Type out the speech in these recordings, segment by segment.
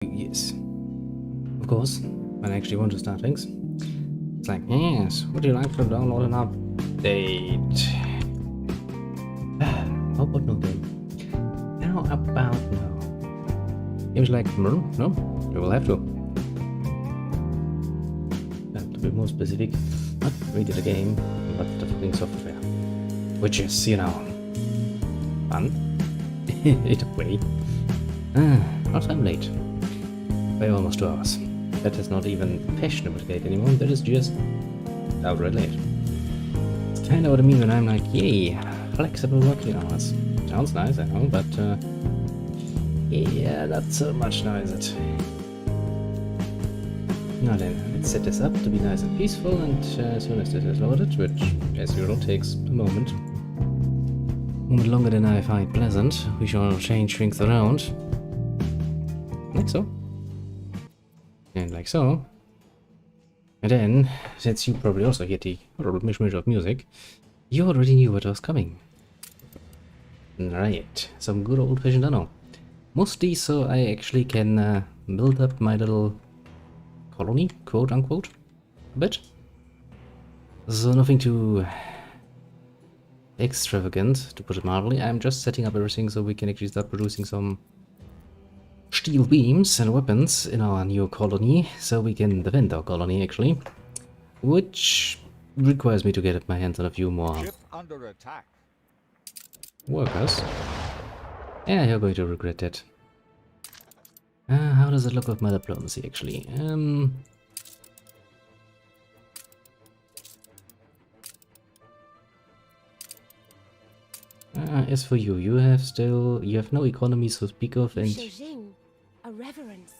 Yes. Of course, when I actually want to start things, it's like, yes, would you like to download an update? How about no game? How about no? Game's like, no, you will have to. To be more specific, not really the game, but the fucking software. Which is, you know, fun. In a way. Also I'm late. By almost 2 hours. That is not even fashionable late anymore, that is just outright late. It's kinda what I mean when I'm like, yay, flexible working hours. Sounds nice, I know, but yeah, not so much now, is it? Now then, let's set this up to be nice and peaceful, and as soon as this is loaded, which as usual takes a moment longer than I find pleasant, we shall change things around. Like so. And like so. And then, since you probably also hear the mishmash of music, you already knew what was coming. Right, some good old-fashioned Anno. Mostly so I actually can build up my little colony, quote-unquote, a bit. So nothing too extravagant, to put it mildly. I'm just setting up everything so we can actually start producing some steel beams and weapons in our new colony, so we can defend our colony actually, which requires me to get my hands on a few more workers. Yeah, you're going to regret that. How does it look with my diplomacy actually? As for you, you have no economy to speak of, and a reverence.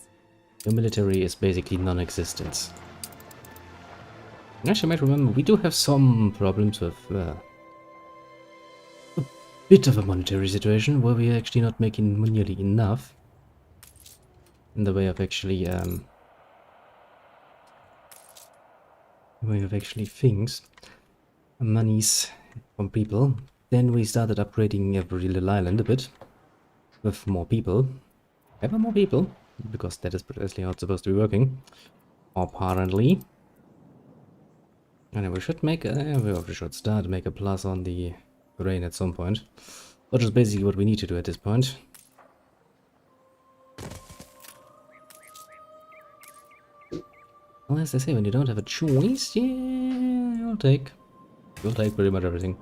Your military is basically non-existent. Actually, I might remember, we do have some problems with a bit of a monetary situation, where we are actually not making nearly enough in the way of actually things, monies from people. Then we started upgrading every little island a bit with more people. Ever more people, because that is precisely how it's supposed to be working, apparently. And we should make we should start to make a plus on the grain at some point, which is basically what we need to do at this point. Well, as they say, when you don't have a choice, yeah, you'll take pretty much everything.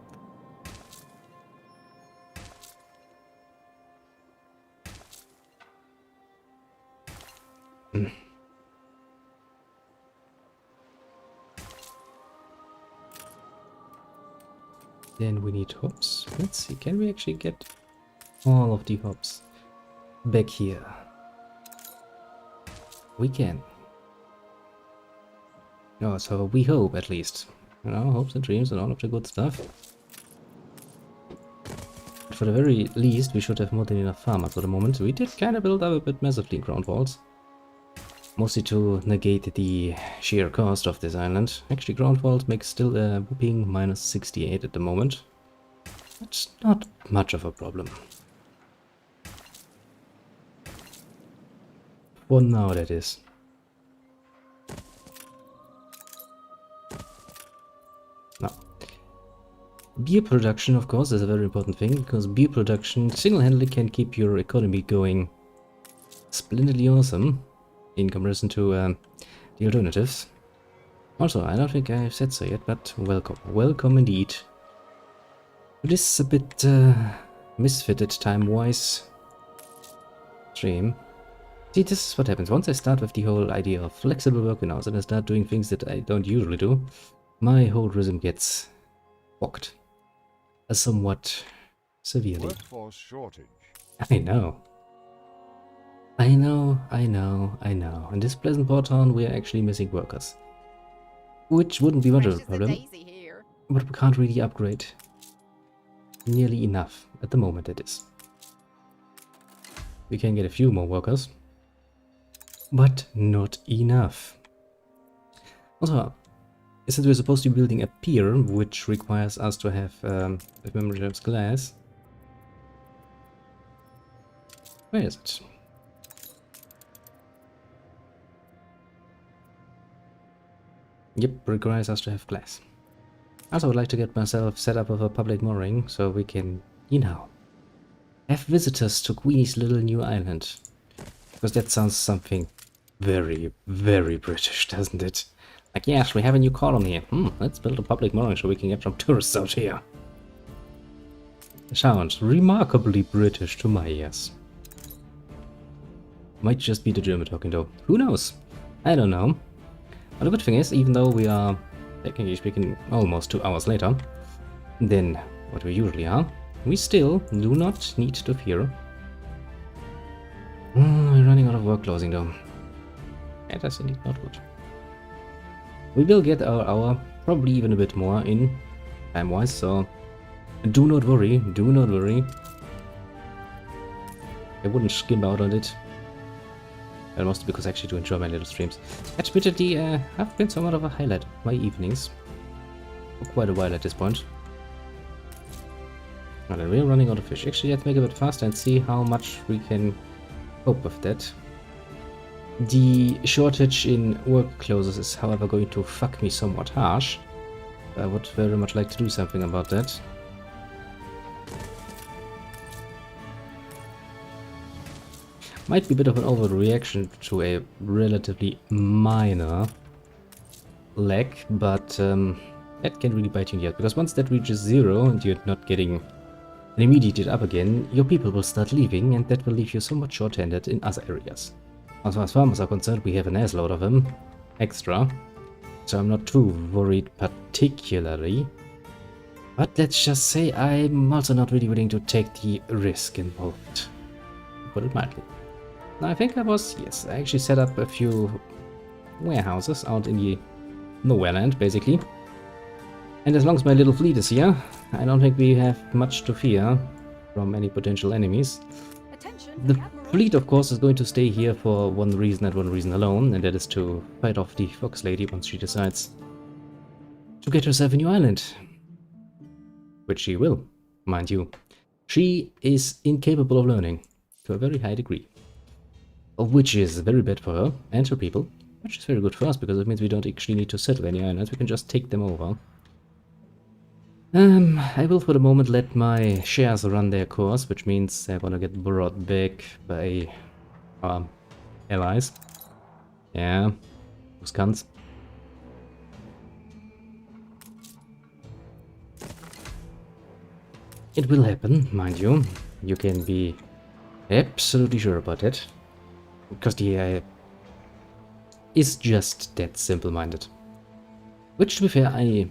Then we need hops. Let's see, can we actually get all of the hops back here? We can. Oh, so we hope, at least. You know, hopes and dreams and all of the good stuff. But for the very least, we should have more than enough farmers for the moment. We did kind of build up a bit massively in ground walls. Mostly to negate the sheer cost of this island. Actually, ground walls make still a whooping -68 at the moment. That's not much of a problem. For now, that is. Now, beer production, of course, is a very important thing, because beer production single-handedly can keep your economy going splendidly awesome in comparison to the alternatives. Also, I don't think I've said so yet, but welcome. Welcome indeed. This is a bit misfitted time-wise stream. See, this is what happens. Once I start with the whole idea of flexible working hours and I start doing things that I don't usually do, my whole rhythm gets fucked. Somewhat severely. Workforce shortage. I know. I know. In this pleasant port town, we are actually missing workers. Which wouldn't be much of a problem. But we can't really upgrade nearly enough. At the moment, it is. We can get a few more workers. But not enough. Also, since we're supposed to be building a pier, which requires us to have a memory of glass. Where is it? Yep, requires us to have glass. I also would like to get myself set up with a public mooring so we can, you know, have visitors to Queenie's little new island. Because that sounds something very, very British, doesn't it? Like, yes, we have a new colony. Let's build a public mooring so we can get some tourists out here. Sounds remarkably British to my ears. Might just be the German talking though. Who knows? I don't know. But the good thing is, even though we are, technically speaking, almost 2 hours later than what we usually are, we still do not need to fear. We're running out of work closing though. That is indeed not good. We will get our hour, probably even a bit more in time-wise, so do not worry, do not worry. I wouldn't skim out on it. And mostly because I actually do enjoy my little streams. Admittedly, have been somewhat of a highlight of my evenings. For quite a while at this point. And then we're running out of fish. Actually, let's make it a bit faster and see how much we can cope with that. The shortage in work clothes is, however, going to fuck me somewhat harsh. I would very much like to do something about that. Might be a bit of an overreaction to a relatively minor lag, but that can really bite you in the ass, because once that reaches 0 and you're not getting an immediate up again, your people will start leaving, and that will leave you somewhat short-handed in other areas. As far as farmers are concerned, we have an assload of them, extra, so I'm not too worried particularly. But let's just say I'm also not really willing to take the risk involved, to put it mildly. Now, I think I actually set up a few warehouses out in the nowhere land, basically. And as long as my little fleet is here, I don't think we have much to fear from any potential enemies. The fleet, of course, is going to stay here for one reason and one reason alone, and that is to fight off the Fox Lady once she decides to get herself a new island. Which she will, mind you. She is incapable of learning, to a very high degree. Which is very bad for her and her people, which is very good for us, because it means we don't actually need to settle any islands, we can just take them over. I will for the moment let my shares run their course, which means they're gonna get brought back by allies. Yeah, those cunts. It will happen, mind you. You can be absolutely sure about it. Because the AI is just that simple-minded. Which, to be fair, I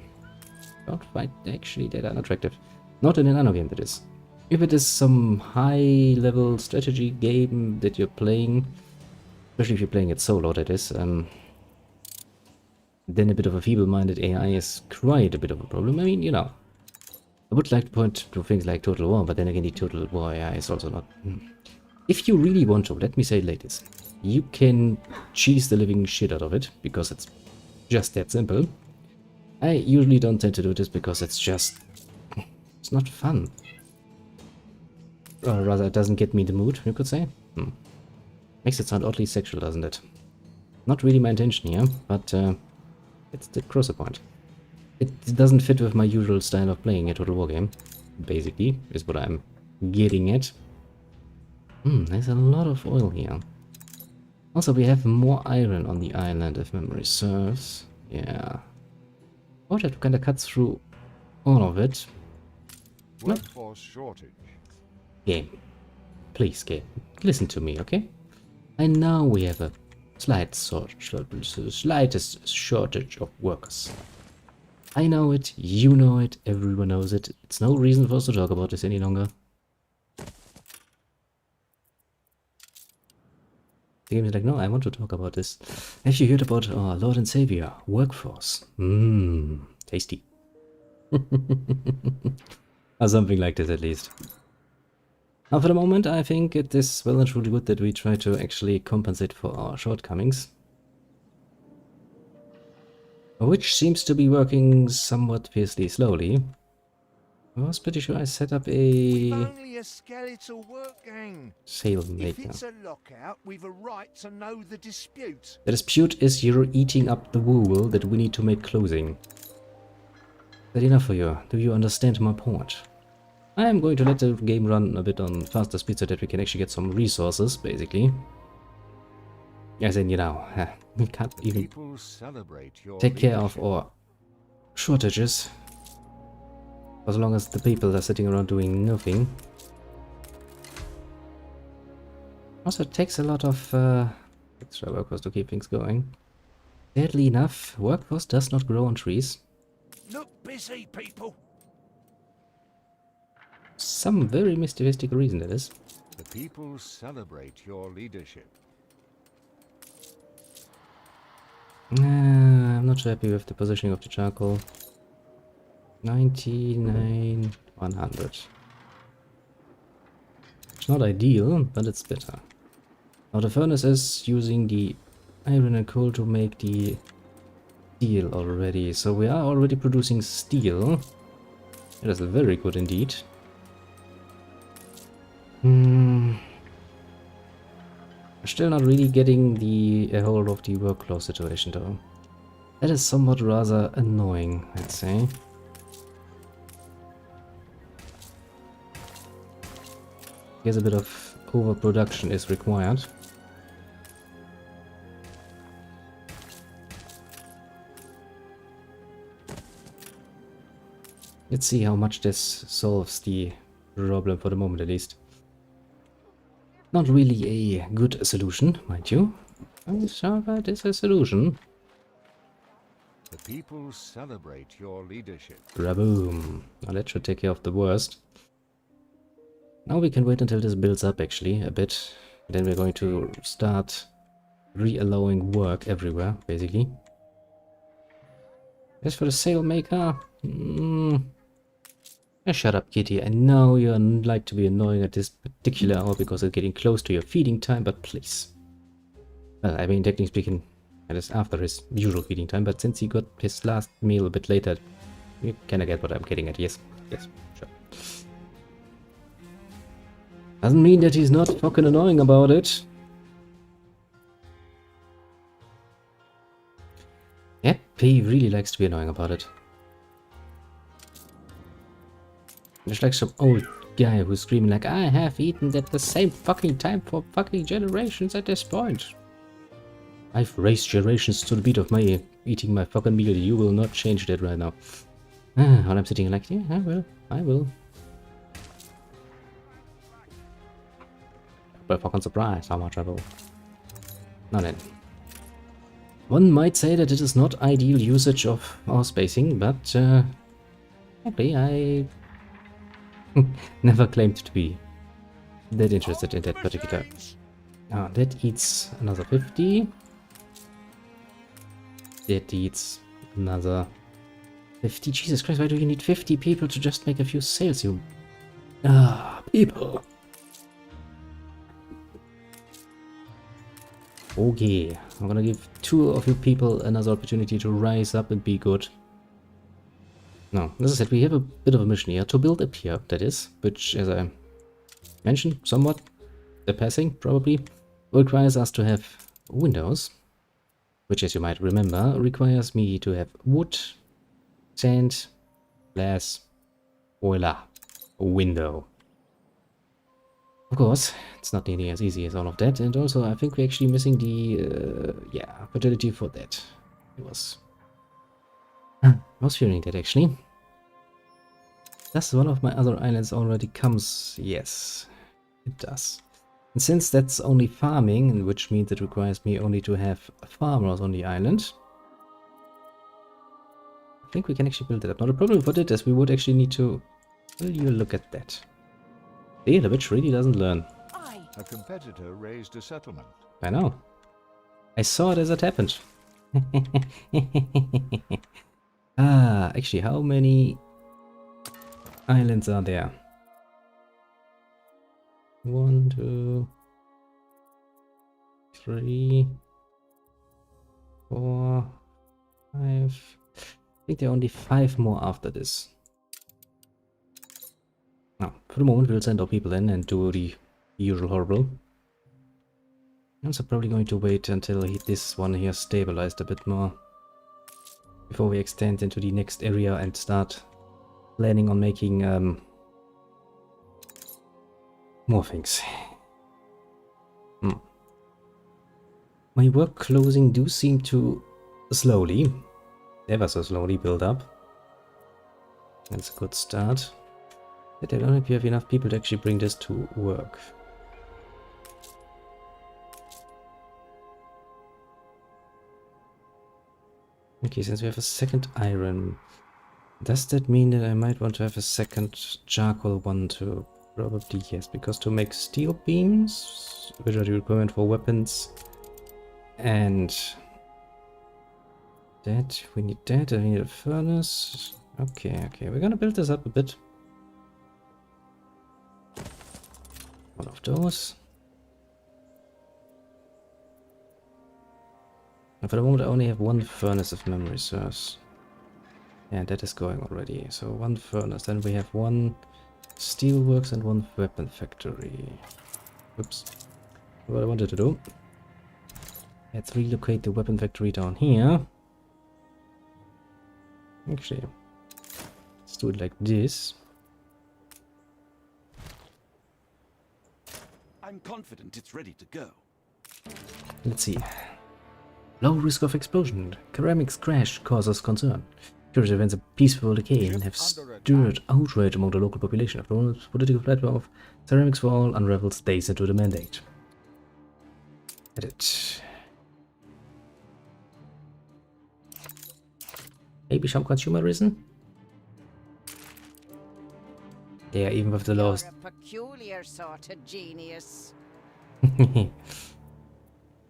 don't find actually that unattractive. Not in an Anno game, that is. If it is some high-level strategy game that you're playing, especially if you're playing it solo, that is, then a bit of a feeble-minded AI is quite a bit of a problem. I mean, you know. I would like to point to things like Total War, but then again, the Total War AI is also not... If you really want to, let me say it like this. You can cheese the living shit out of it, because it's just that simple. I usually don't tend to do this because it's just... it's not fun. Or rather, it doesn't get me in the mood, you could say. Makes it sound oddly sexual, doesn't it? Not really my intention here, but it's the crosser point. It doesn't fit with my usual style of playing a Total War game, basically, is what I'm getting at. There's a lot of oil here. Also, we have more iron on the island, if memory serves. Yeah. I would have to kind of cut through all of it. Workforce shortage. Game. Please, game. Listen to me, okay? I know we have a slightest shortage of workers. I know it, you know it, everyone knows it. It's no reason for us to talk about this any longer. The game is like, no, I want to talk about this. Have you heard about our Lord and Savior, Workforce? Tasty. Or something like this at least. Now for the moment, I think it is well and truly good that we try to actually compensate for our shortcomings. Which seems to be working somewhat fiercely slowly. I was pretty sure I set up We've a only a skeletal work gang. sail If maker. it's a lockout, we've a right to know the dispute. The dispute is you're eating up the wool that we need to make clothing. Is that enough for you? Do you understand my point? I am going to let the game run a bit on faster speed so that we can actually get some resources, basically. As in, you know, we can't even People celebrate your take care of leadership. our shortages. As long as the people are sitting around doing nothing. Also, it takes a lot of extra workforce to keep things going. Sadly enough, workforce does not grow on trees. Look busy, people. Some very mysterious reason that is. The people celebrate your leadership. I'm not so happy with the positioning of the charcoal. 99, 100. It's not ideal, but it's better. Now the furnace is using the iron and coal to make the steel already. So we are already producing steel. That is very good indeed. Still not really getting the hold of the workflow situation though. That is somewhat rather annoying, I'd say. Guess a bit of overproduction is required. Let's see how much this solves the problem for the moment at least. Not really a good solution, mind you. But it's a solution. The people celebrate your leadership. Raboom. Now that should take care of the worst. Now we can wait until this builds up actually a bit. Then we're going to start re-allowing work everywhere, basically. As for the sail maker, shut up, kitty. I know you like to be annoying at this particular hour because it's getting close to your feeding time, but please. Well, I mean, technically speaking, it is after his usual feeding time, but since he got his last meal a bit later, you kinda get what I'm getting at. Yes, yes, sure. Doesn't mean that he's not fucking annoying about it. Yep, he really likes to be annoying about it. Just like some old guy who's screaming like, I have eaten at the same fucking time for fucking generations at this point. I've raised generations to the beat of my eating my fucking meal. You will not change that right now. And I'm sitting like, yeah, I will. But fucking surprised how much I will. Now then. One might say that it is not ideal usage of our spacing, but frankly, I never claimed to be that interested in that particular. That eats another 50. That eats another 50. Jesus Christ, why do you need 50 people to just make a few sales, you... people. Okay, I'm gonna give 2 of you people another opportunity to rise up and be good. Now, as I said, we have a bit of a mission here to build a pier, that is, which, as I mentioned somewhat, the passing probably, requires us to have windows, which, as you might remember, requires me to have wood, sand, glass, boiler, a window. Of course, it's not nearly as easy as all of that, and also I think we're actually missing the, fertility for that. It was... I was fearing that actually. Does one of my other islands already comes? Yes, it does. And since that's only farming, which means it requires me only to have farmers on the island, I think we can actually build it up. Now the problem with it is we would actually need to... Will you look at that? The witch really doesn't learn. A competitor raised a settlement. I know. I saw it as it happened. Actually, how many islands are there? 1, 2, 3, 4, 5. I think there are only 5 more after this. Now, for the moment, we'll send our people in and do the usual horrible. I'm also probably going to wait until this one here stabilized a bit more before we extend into the next area and start planning on making more things. My work closing do seem to slowly, ever so slowly, build up. That's a good start. But I don't know if you have enough people to actually bring this to work. Okay, since we have a second iron, does that mean that I might want to have a second charcoal one too? Probably yes, because to make steel beams, which are the requirement for weapons, and that, we need that, and we need a furnace. Okay, we're gonna build this up a bit. One of those. And for the moment I only have one furnace if memory serves. And that is going already. So one furnace, then we have one steelworks and one weapon factory. Oops. What I wanted to do. Let's relocate the weapon factory down here. Actually, let's do it like this. I'm confident it's ready to go. Let's see. Low risk of explosion. Ceramics crash causes concern. Curious events of peaceful decay and have stirred outrage among the local population. After all, the political platform of Ceramics for All unravels days into the mandate. Edit. Maybe some consumerism? Yeah, even with the laws. You're a peculiar sort of genius. How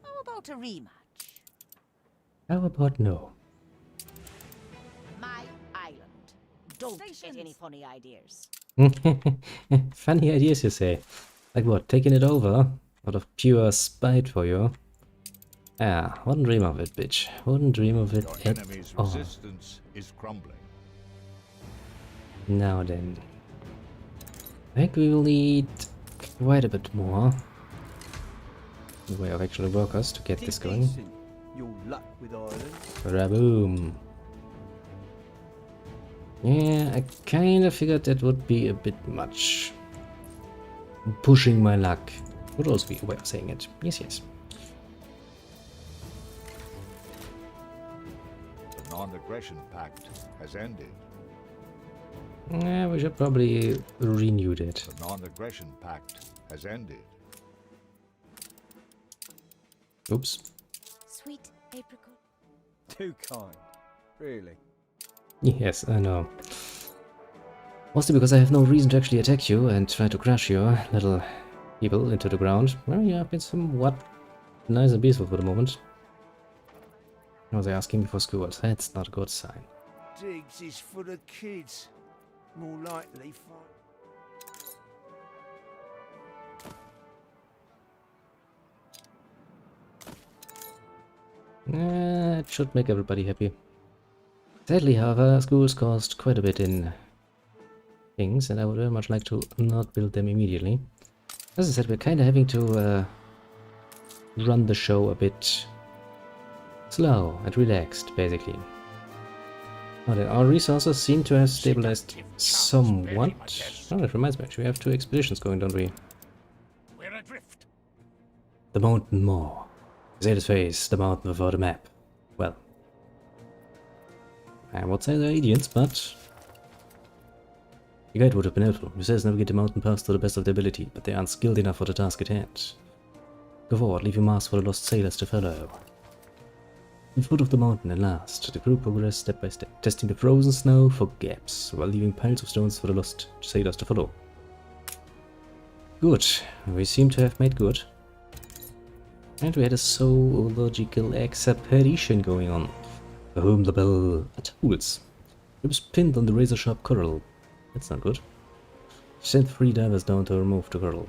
How about a rematch? about no? My island. Don't get any funny ideas. Funny ideas, you say? Like what? Taking it over? Out of pure spite for you? Ah, wouldn't dream of it, bitch. Wouldn't dream of it Your at enemy's all. resistance is crumbling. Now then. I think we will need quite a bit more in the way of actual workers to get this going. Your luck with Ireland. Raboom. Yeah, I kinda figured that would be a bit much. Pushing my luck. Would also be a way of saying it. Yes. The non-aggression pact has ended. Yeah, we should probably renew it. The non-aggression pact has ended. Oops. Sweet apricot. Too kind. Really. Yes, I know. Mostly because I have no reason to actually attack you and try to crush your little people into the ground. Well, yeah, I've been somewhat nice and peaceful for the moment. Now they're asking me for schools. That's not a good sign. Diggs is full of kids. More likely for... It should make everybody happy. Sadly, however, schools cost quite a bit in things, and I would very much like to not build them immediately. As I said, we're kind of having to run the show a bit slow and relaxed, basically. Now then, our resources seem to have stabilized somewhat. Oh, that reminds me, actually, we have 2 expeditions going, don't we? We're adrift. The Mountain Maw. Zealous face, the mountain without a map. Well, I would say they're idiots, but the guide would have been helpful. He says navigate the mountain pass to the best of their ability, but they aren't skilled enough for the task at hand. Go forward, leave your marks for the lost sailors to follow. At the foot of the mountain, at last, the crew progressed step by step, testing the frozen snow for gaps, while leaving piles of stones for the lost sailors to follow. Good. We seem to have made good. And we had a zoological expedition going on. For whom the bell tolls. It was pinned on the razor-sharp coral. That's not good. Sent 3 divers down to remove the coral.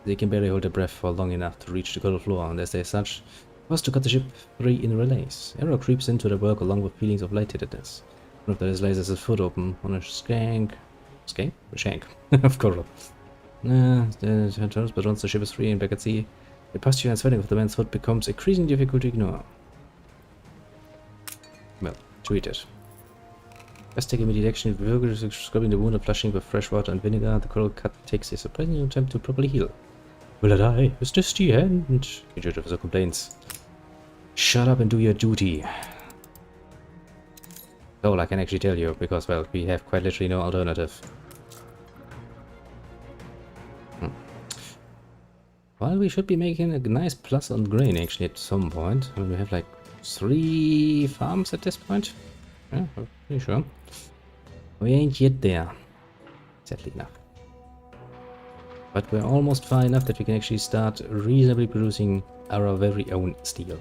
They can barely hold their breath for long enough to reach the coral floor, and as they such, was to cut the ship free in relays. Error creeps into their work along with feelings of lightheadedness. One of those lasers his foot open on a skank. Skank? A shank. Of course. Turns, but once the ship is free and back at sea, the posture and swelling of the man's foot becomes increasingly difficult to ignore. Well, treat it. Best take immediate action. If scrubbing the wound and flushing with fresh water and vinegar, the coral cut takes a surprising long time to properly heal. Will I die? Is this the end? The judge officer complains. Shut up and do your duty. All I can actually tell you, because, well, we have quite literally no alternative. Well, we should be making a nice plus on grain, actually, at some point. I mean, we have, like, 3 farms at this point. Yeah, I'm pretty sure. We ain't yet there, sadly enough. But we're almost far enough that we can actually start reasonably producing our very own steel.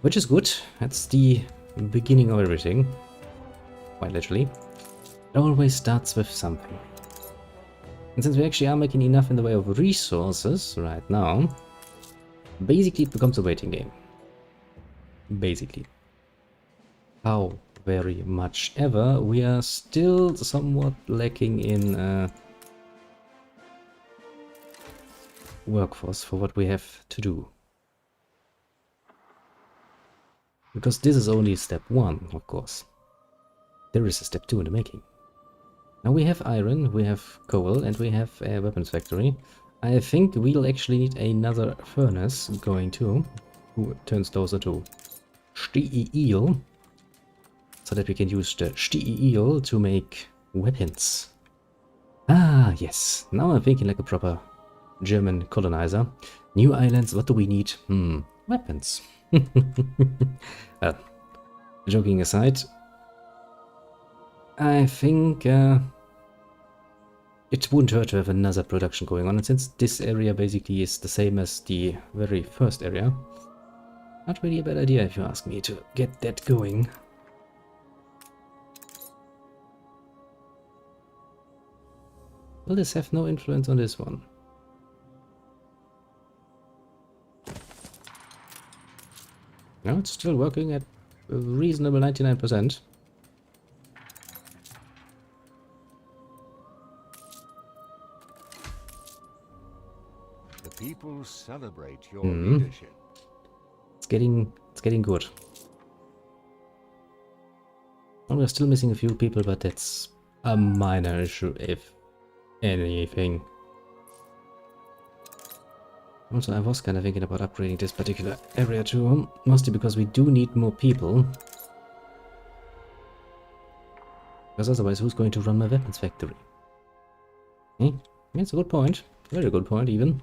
Which is good. That's the beginning of everything. Quite literally. It always starts with something. And since we actually are making enough in the way of resources right now, basically it becomes a waiting game. Basically. How very much ever, we are still somewhat lacking in workforce for what we have to do. Because this is only step 1, of course. There is a step 2 in the making. Now we have iron, we have coal, and we have a weapons factory. I think we'll actually need another furnace going too, who turns those into steel, so that we can use the steel to make weapons. Ah, yes. Now I'm thinking like a proper German colonizer. New islands, what do we need? Weapons. Well, joking aside, I think it wouldn't hurt to have another production going on, and since this area basically is the same as the very first area, not really a bad idea if you ask me to get that going. Will this have no influence on this one? No, it's still working at a reasonable 99%. The people celebrate your leadership. It's getting good. Oh, we're still missing a few people, but that's a minor issue, if anything. Also, I was kind of thinking about upgrading this particular area too, mostly because we do need more people. Because otherwise, who's going to run my weapons factory? Hmm? It's a good point. Very good point, even.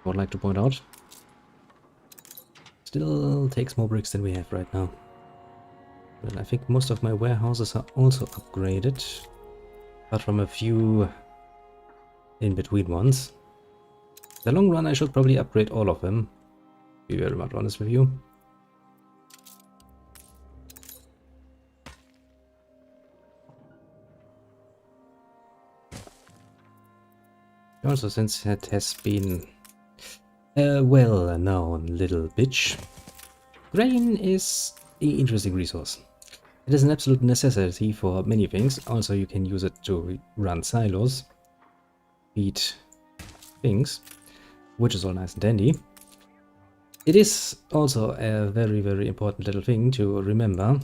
I would like to point out. Still takes more bricks than we have right now. Well, I think most of my warehouses are also upgraded. Apart from a few in-between ones. In the long run, I should probably upgrade all of them. To be very much honest with you. Also, since it has been a well-known little bitch, grain is an interesting resource. It is an absolute necessity for many things. Also, you can use it to run silos, feed things, which is all nice and dandy. It is also a very, very important little thing to remember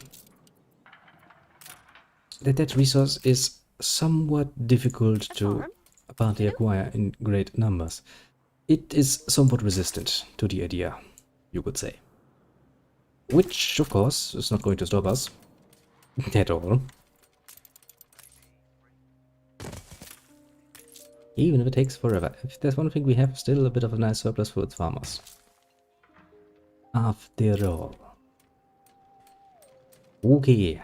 that that resource is somewhat difficult to apparently acquire in great numbers. It is somewhat resistant to the idea, you could say. Which, of course, is not going to stop us at all. Even if it takes forever. If there's one thing we have, still a bit of a nice surplus for its farmers. After all. Okay.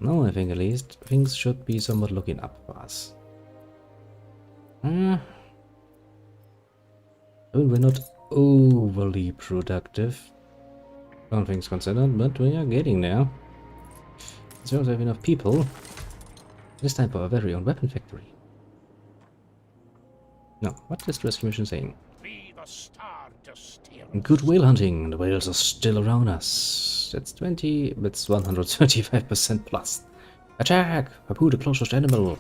Now I think at least things should be somewhat looking up for us. I mean, we're not overly productive, all things considered, but we are getting there. As long as we have enough people, it's time for our very own weapon factory. No, what is the rescue mission saying? Be the star to steer Good whale hunting. The whales are still around us. That's 20. That's 135% plus. Attack! Hapu, the closest animal.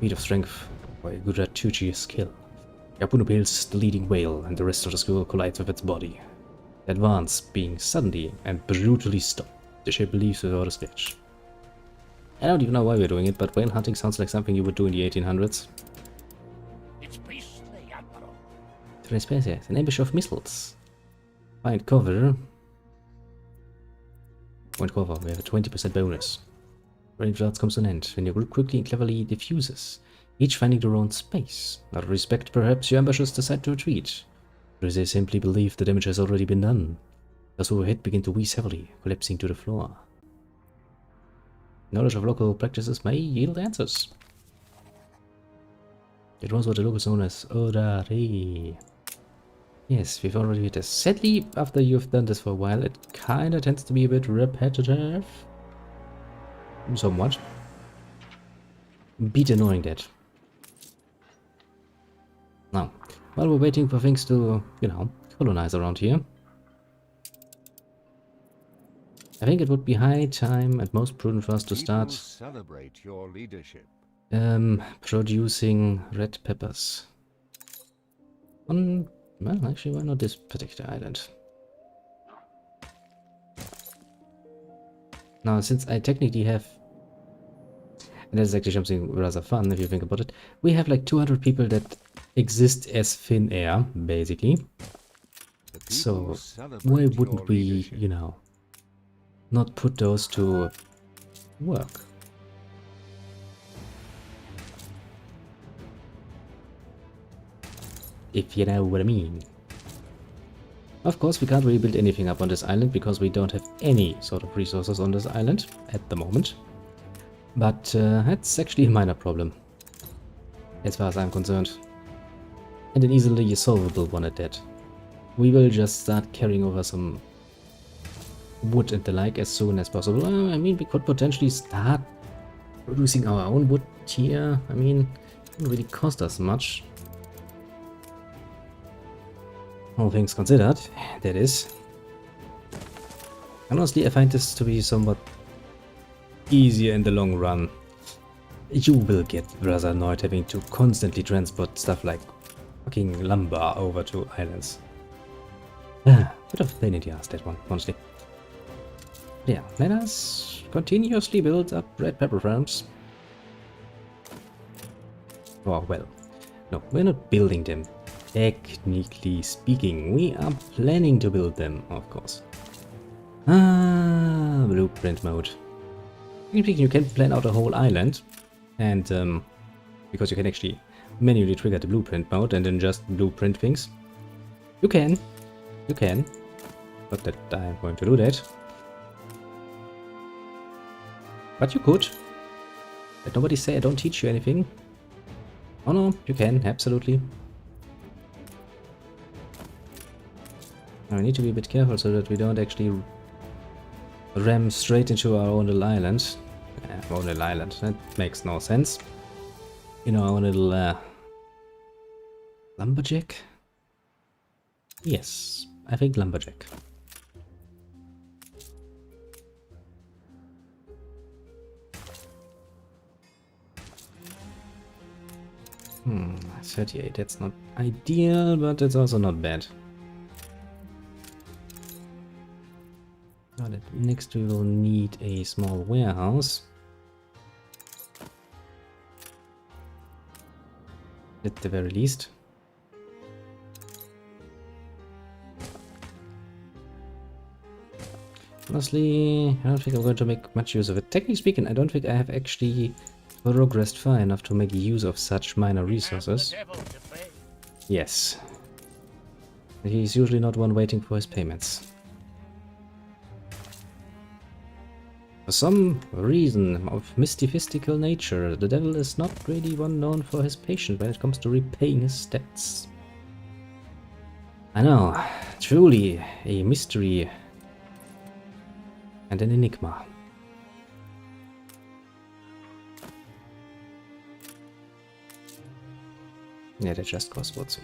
Feat of strength by a good Tucci skill. Yapuna pills the leading whale, and the rest of the school collides with its body. The advance being suddenly and brutally stopped. The ship leaves without a sketch. I don't even know why we're doing it, but whale hunting sounds like something you would do in the 1800s. It's beastly, Admiral. Different species, an ambush of missiles. Find cover. Find cover, we have a 20% bonus. Range results comes to an end when your group quickly and cleverly diffuses, each finding their own space. Out of respect, perhaps your ambushers decide to retreat. Or they simply believe the damage has already been done. Those who were hit begin to wheeze heavily, collapsing to the floor. Knowledge of local practices may yield answers. It was what the locals known as Orare. Yes, we've already hit this. Sadly, after you've done this for a while, it kinda tends to be a bit repetitive. Somewhat. Beat annoying that. Now, while we're waiting for things to, you know, colonize around here, I think it would be high time and most prudent for us to start Celebrate your leadership. producing red peppers. On, well, actually, why not this particular island? Now, since I technically have, and that's actually something rather fun if you think about it, we have like 200 people that exist as thin air, basically. So, why wouldn't we, you know, not put those to work? If you know what I mean. Of course, we can't really build anything up on this island because we don't have any sort of resources on this island at the moment. But that's actually a minor problem, as far as I'm concerned. And an easily solvable one at that. We will just start carrying over some wood and the like as soon as possible. I mean, we could potentially start producing our own wood here. I mean, it wouldn't really cost us much. All things considered, that is. Honestly, I find this to be somewhat easier in the long run. You will get rather annoyed having to constantly transport stuff like fucking lumber over to islands. Bit of pain in the ass, that one, honestly. Yeah, let us continuously build up red pepper farms. Oh, well. No, we're not building them. Technically speaking, we are planning to build them, of course. Blueprint mode. You can plan out a whole island, and because you can actually manually trigger the blueprint mode and then just blueprint things. You can. Not that I'm going to do that. But you could. Let nobody say I don't teach you anything. Oh no, you can, absolutely. Now we need to be a bit careful so that we don't actually ram straight into our own little island. Our own little island, that makes no sense. You know, our own little lumberjack? Yes, I think lumberjack. 38, that's not ideal, but it's also not bad. Now that next we will need a small warehouse. At the very least. Honestly, I don't think I'm going to make much use of it. Technically speaking, I don't think I have actually progressed far enough to make use of such minor resources. Yes. He's usually not one waiting for his payments. For some reason of mystifistical nature, the devil is not really one known for his patience when it comes to repaying his debts. I know, truly a mystery and an enigma. Yeah, they just cost what's.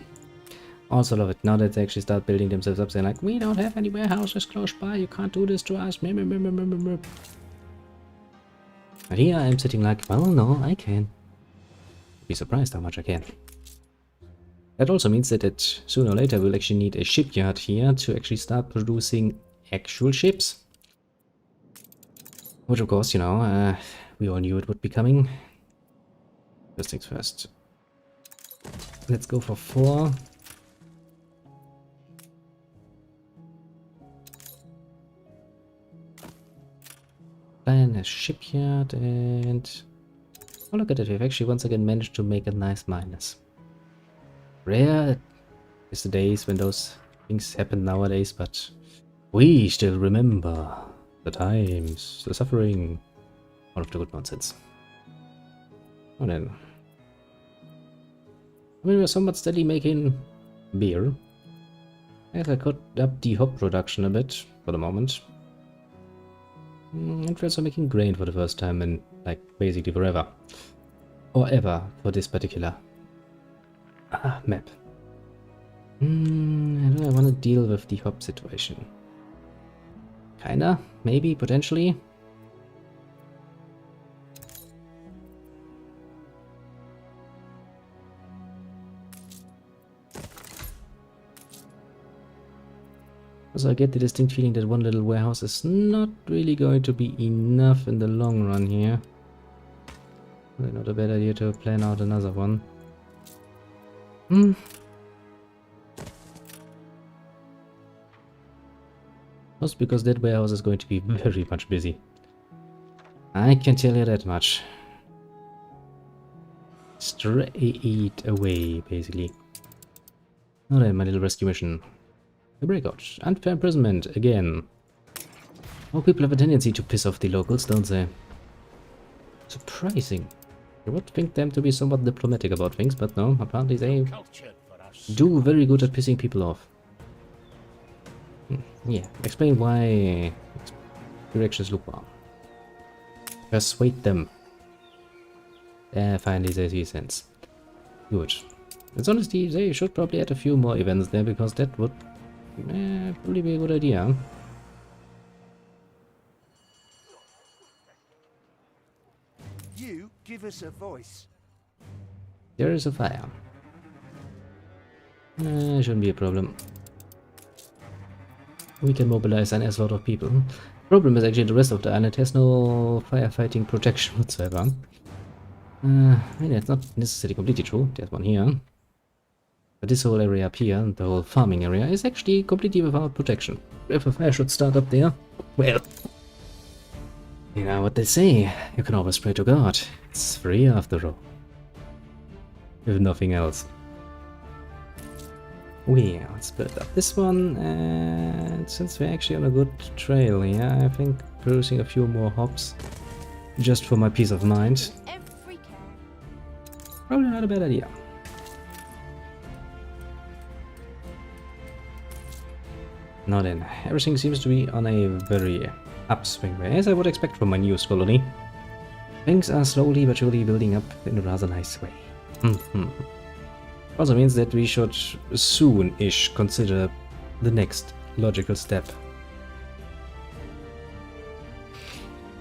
Also love it. Now that they actually start building themselves up, they're like, we don't have any warehouses close by, you can't do this to us. Meh, meh, meh, meh, meh, meh, meh. But here I'm sitting like, well, no, I can. Be surprised how much I can. That also means that sooner or later we'll actually need a shipyard here to actually start producing actual ships. Which of course, you know, we all knew it would be coming. First things first. Let's go for 4. Plan a shipyard and... oh, look at it, we've actually once again managed to make a nice minus. Rare is the days when those things happen nowadays, but we still remember the times, the suffering, all of the good nonsense. Oh then. I mean, we're somewhat steadily making beer. I guess I cut up the hop production a bit for the moment. And we're also making grain for the first time in, like, basically forever. Or ever for this particular map. How do I want to deal with the hop situation? Kinda, maybe, potentially. Also, I get the distinct feeling that one little warehouse is not really going to be enough in the long run here. Probably not a bad idea to plan out another one. Just because that warehouse is going to be very much busy. I can tell you that much. Straight away, basically. Alright, my little rescue mission. A breakout. Unfair imprisonment, again. More people have a tendency to piss off the locals, don't they? Surprising. You would think them to be somewhat diplomatic about things, but no, apparently they do very good at pissing people off. Yeah, explain why your actions look wrong. Persuade them. Finally they see sense. Good. In honesty, they should probably add a few more events there, because that would probably be a good idea. You give us a voice. There is a fire. Shouldn't be a problem. We can mobilize an lot of people. Problem is actually the rest of the island has no firefighting protection whatsoever. I mean, it's not necessarily completely true. There's one here. But this whole area up here, the whole farming area, is actually completely without protection. If a fire should start up there, well, you know what they say. You can always pray to God. It's free after all. If nothing else. Well, let's build up this one, and since we're actually on a good trail here, I think producing a few more hops, just for my peace of mind, probably not a bad idea. Now then, everything seems to be on a very upswing way, as I would expect from my newest colony. Things are slowly but surely building up in a rather nice way. Also means that we should soon-ish consider the next logical step.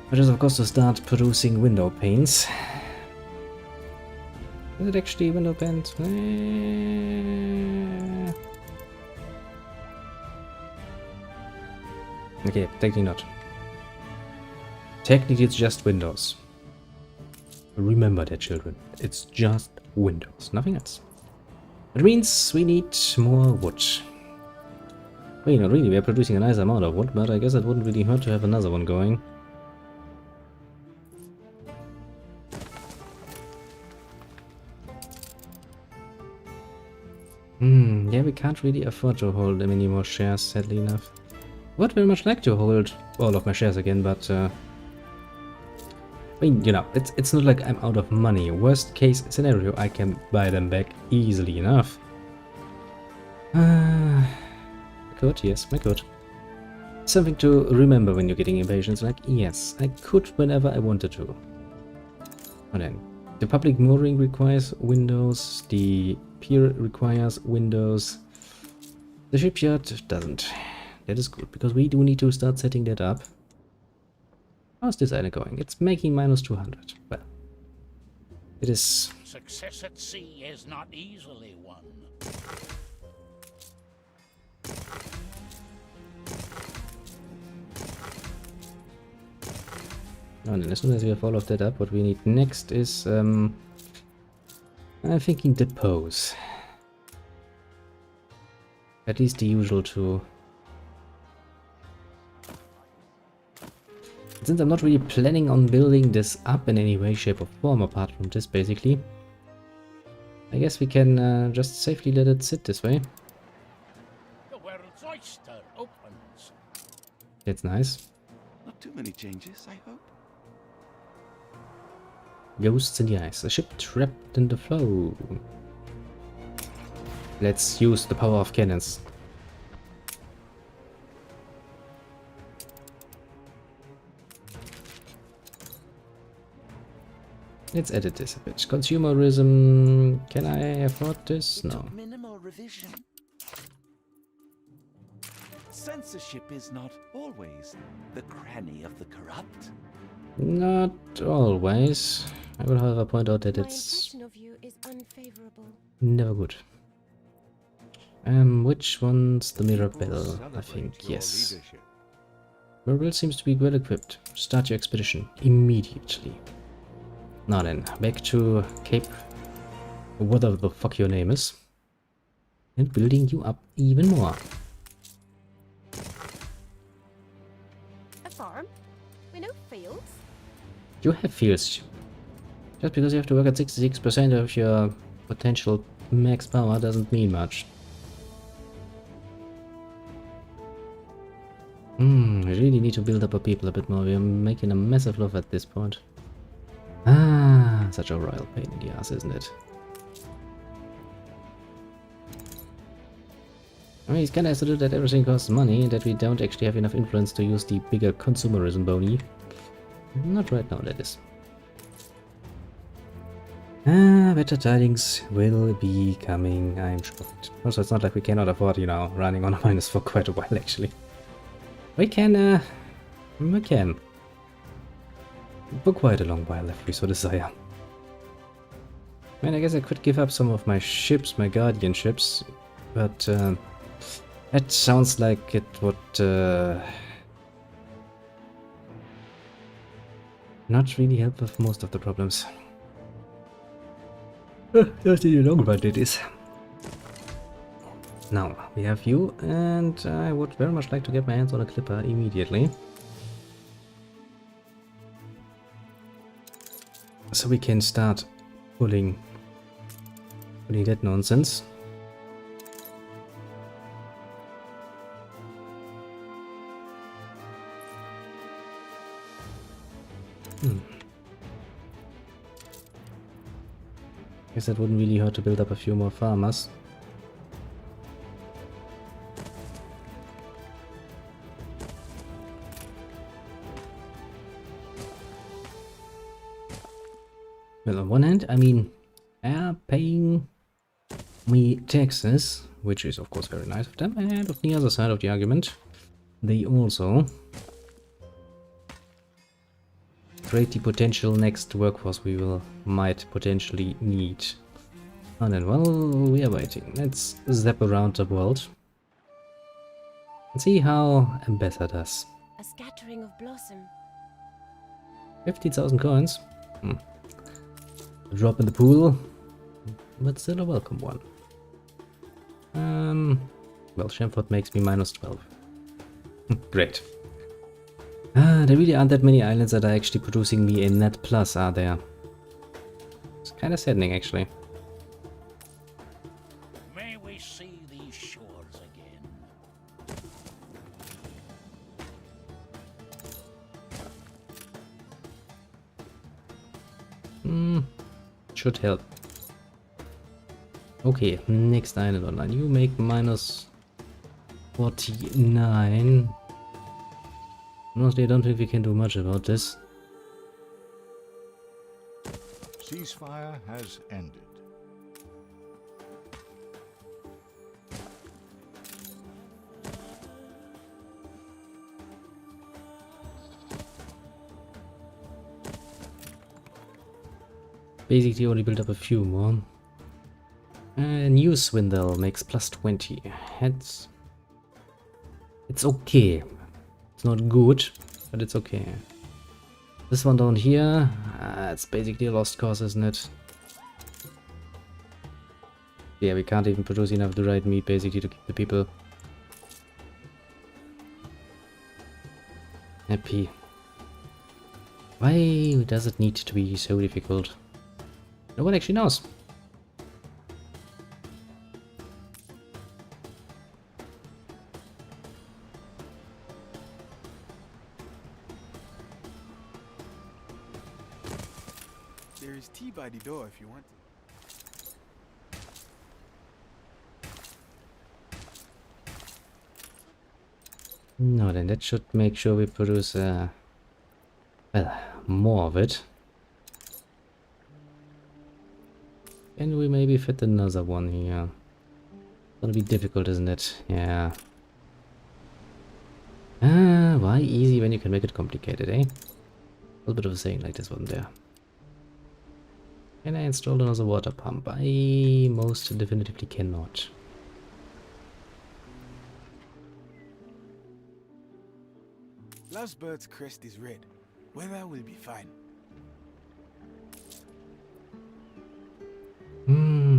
Which is of course to start producing window panes. Is it actually window panes? Okay, technically not. Technically it's just windows. Remember that, children. It's just windows, nothing else. It means we need more wood. Well, not really, we're producing a nice amount of wood, but I guess it wouldn't really hurt to have another one going. Yeah, we can't really afford to hold them any more shares, sadly enough. I would very much like to hold all of my shares again, but I mean, you know, it's not like I'm out of money. Worst case scenario, I can buy them back easily enough. I could, yes, I could. Something to remember when you're getting impatient, like, yes, I could whenever I wanted to. And then, the public mooring requires windows, the pier requires windows. The shipyard doesn't. That is good, because we do need to start setting that up. How's this island going? It's making minus 200. Well, it is... Success at sea is not easily won. And then as soon as we have all of that up, what we need next is... I'm thinking depose. At least the usual two. Since I'm not really planning on building this up in any way, shape or form apart from this basically, I guess we can just safely let it sit this way. The world's oyster opens. That's nice. Not too many changes, I hope. Ghosts in the ice. A ship trapped in the flow. Let's use the power of cannons. Let's edit this a bit. Consumerism. Can I afford this? No. Minimal revision. Censorship is not always the cranny of the corrupt. Not always. I will however point out that My it's impression of you is unfavorable. never good. Which one's the Mirabelle? I think, yes. Mirabelle seems to be well equipped. Start your expedition immediately. Now then, back to Cape, whatever the fuck your name is, and building you up even more. A farm? With no fields? You have fields. Just because you have to work at 66% of your potential max power doesn't mean much. I really need to build up our people a bit more. We are making a massive love at this point. Ah, such a royal pain in the ass, isn't it? I mean, it's kinda has to do that everything costs money and that we don't actually have enough influence to use the bigger consumerism bony. Not right now, that is. Better tidings will be coming, I'm sure. Also, it's not like we cannot afford, you know, running on a minus for quite a while, actually. We can. For quite a long while, if we so desire. I mean, I guess I could give up some of my ships, my guardian ships, but that sounds like it would not really help with most of the problems. Just in the long run it is. Now, we have you, and I would very much like to get my hands on a clipper immediately. So we can start pulling that nonsense. Guess that wouldn't really hurt to build up a few more farmers. Well, on one hand, I mean, they're paying me taxes, which is of course very nice of them, and on the other side of the argument, they also create the potential next workforce we might potentially need. And then, well, we are waiting. Let's zap around the world and see how Ambassador does. A scattering of blossom. 50,000 coins. A drop in the pool, but still a welcome one. Well, Shamford makes me minus 12. Great. There really aren't that many islands that are actually producing me a net plus, are there? It's kind of saddening, actually. May we see these shores again. Should help. Okay, next island online. You make minus 49. Honestly, I don't think we can do much about this. Ceasefire has ended. basically only build up a few more. New Swindle makes plus 20. It's okay. It's not good, but it's okay. This one down here, it's basically a lost cause, isn't it? Yeah, we can't even produce enough of the right meat basically to keep the people happy. Why does it need to be so difficult? No one actually knows. There is tea by the door if you want it. No, then that should make sure we produce, well, more of it. And we maybe fit another one here. Gonna be difficult, isn't it? Yeah. Why easy when you can make it complicated, eh? A little bit of a saying like this one there. Can I install another water pump? I most definitively cannot. Last bird's crest is red. Weather will be fine.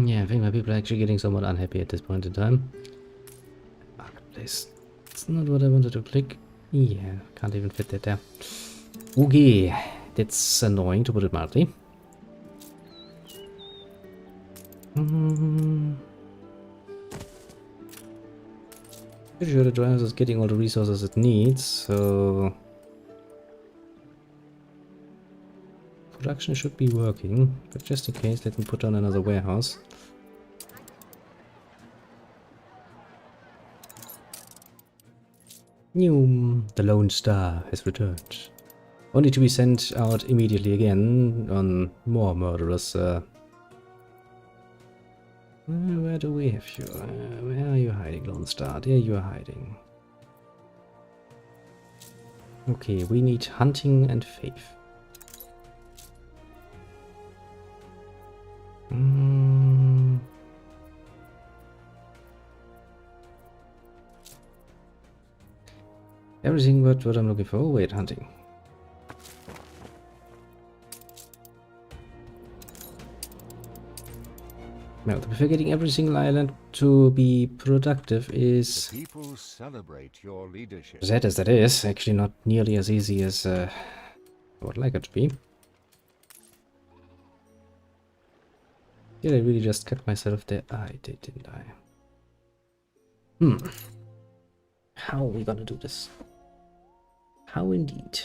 Yeah, I think my people are actually getting somewhat unhappy at this point in time. Marketplace. It's not what I wanted to click. Yeah, can't even fit that there. Okay, that's annoying to put it mildly. Pretty sure the drivers is getting all the resources it needs, so production should be working, but just in case, let me put on another warehouse. The Lone Star has returned. Only to be sent out immediately again on more murderers. Where do we have you? Where are you hiding, Lone Star? There you are hiding. Okay, we need hunting and faith. Everything but what I'm looking for. Oh, wait, hunting. Now, the prefer getting every single island to be productive is... The people celebrate your leadership. That as that is, actually not nearly as easy as I would like it to be. Did I really just cut myself there? I did, didn't I? How are we gonna do this? How indeed?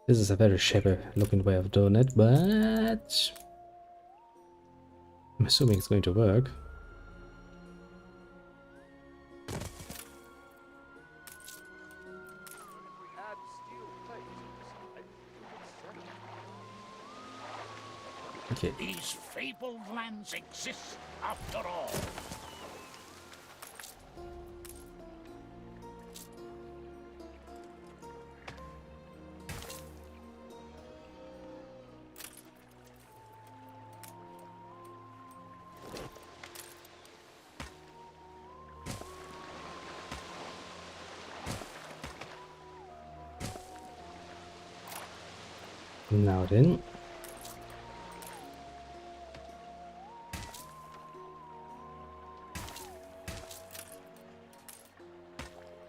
This is a very shabby looking way of doing it, but I'm assuming it's going to work. Okay. These fabled lands exist after all. Now then.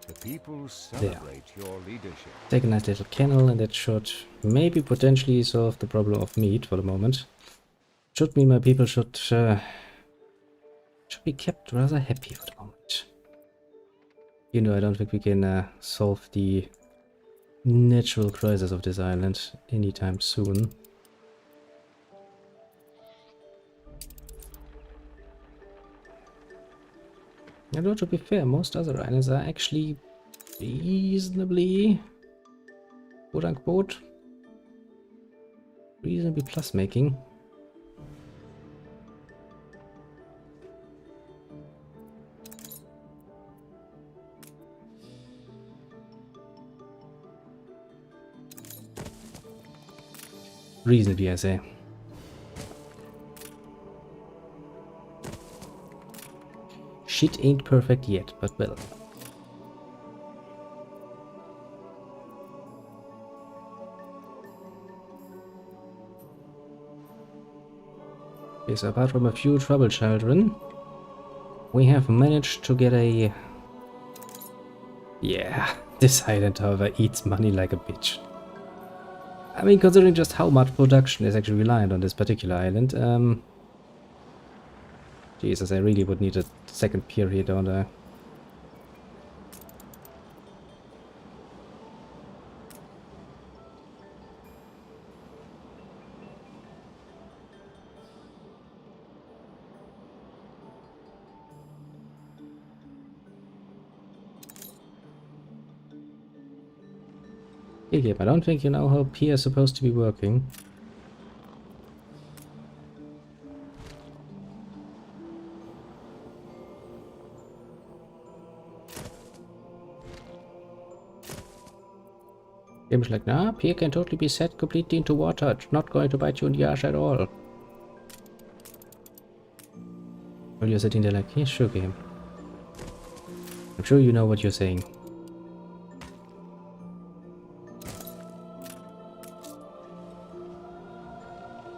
The people celebrate your leadership. Take a nice little kennel, and that should maybe potentially solve the problem of meat for the moment. Should mean my people should be kept rather happy for the moment. You know, I don't think we can solve the natural crisis of this island anytime soon. And though, to be fair, most other islands are actually reasonably, quote unquote, reasonably plus making. Reasonably, I say. Shit ain't perfect yet, but well. Okay, so apart from a few trouble children, we have managed to get a... Yeah, this island, however, eats money like a bitch. I mean, considering just how much production is actually reliant on this particular island, Jesus, I really would need a second pier here, don't I? Okay, I don't think you know how pier is supposed to be working. Game's like, nah, pier can totally be set completely into water. It's not going to bite you in the ass at all. Well, you're sitting there like, yeah, sure, game. I'm sure you know what you're saying.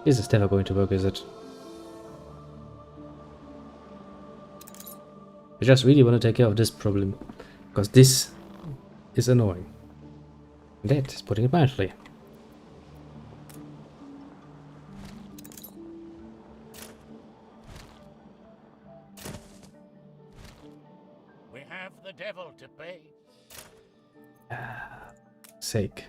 This is never going to work, is it? I just really want to take care of this problem, because this is annoying. That is putting it mildly. We have the devil to pay. Sake.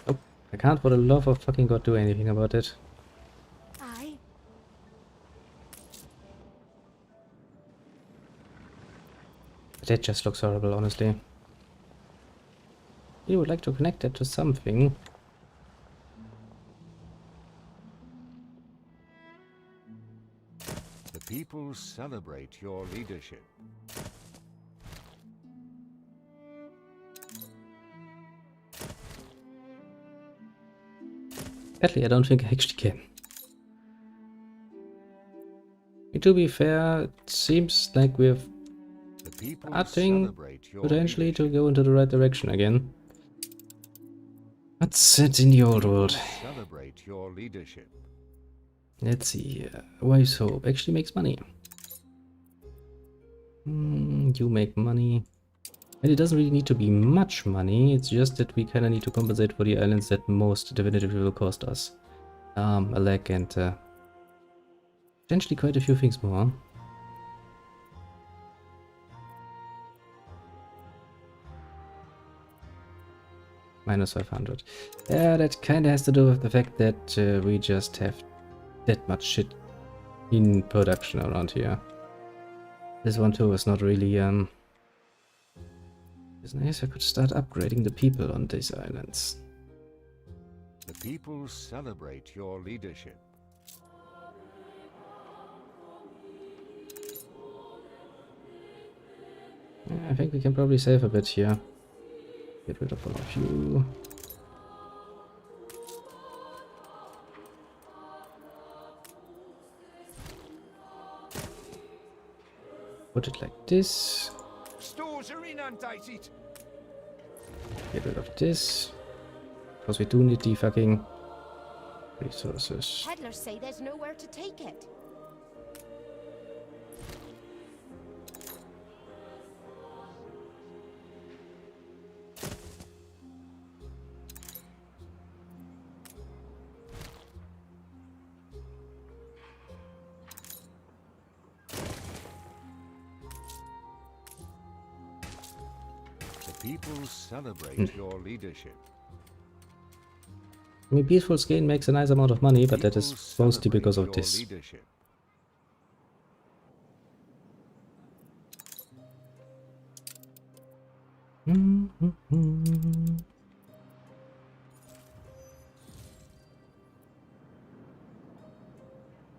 Oh, I can't for the love of fucking God do anything about it. Aye. That just looks horrible, honestly. You would like to connect that to something. The people celebrate your leadership. Sadly, I don't think I actually can. And to be fair, it seems like we're The people starting celebrate your potentially to leadership. go into the right direction again. Let's set in the old world. Celebrate your leadership. Let's see. Wise Hope actually makes money. You make money. And it doesn't really need to be much money. It's just that we kind of need to compensate for the islands that most definitively will cost us. A lag and potentially quite a few things more. Minus 500. Yeah, that kind of has to do with the fact that we just have that much shit in production around here. This one too is not really it's nice. I could start upgrading the people on these islands. The people celebrate your leadership. Yeah, I think we can probably save a bit here. Get rid of all of you. Put it like this. Stores are inundated. Get rid of this. Because we do need the fucking resources. Peddlers say there's nowhere to take it. The people celebrate your leadership. I mean, Peaceful Skin makes a nice amount of money, but that is People mostly because celebrate of your this. leadership.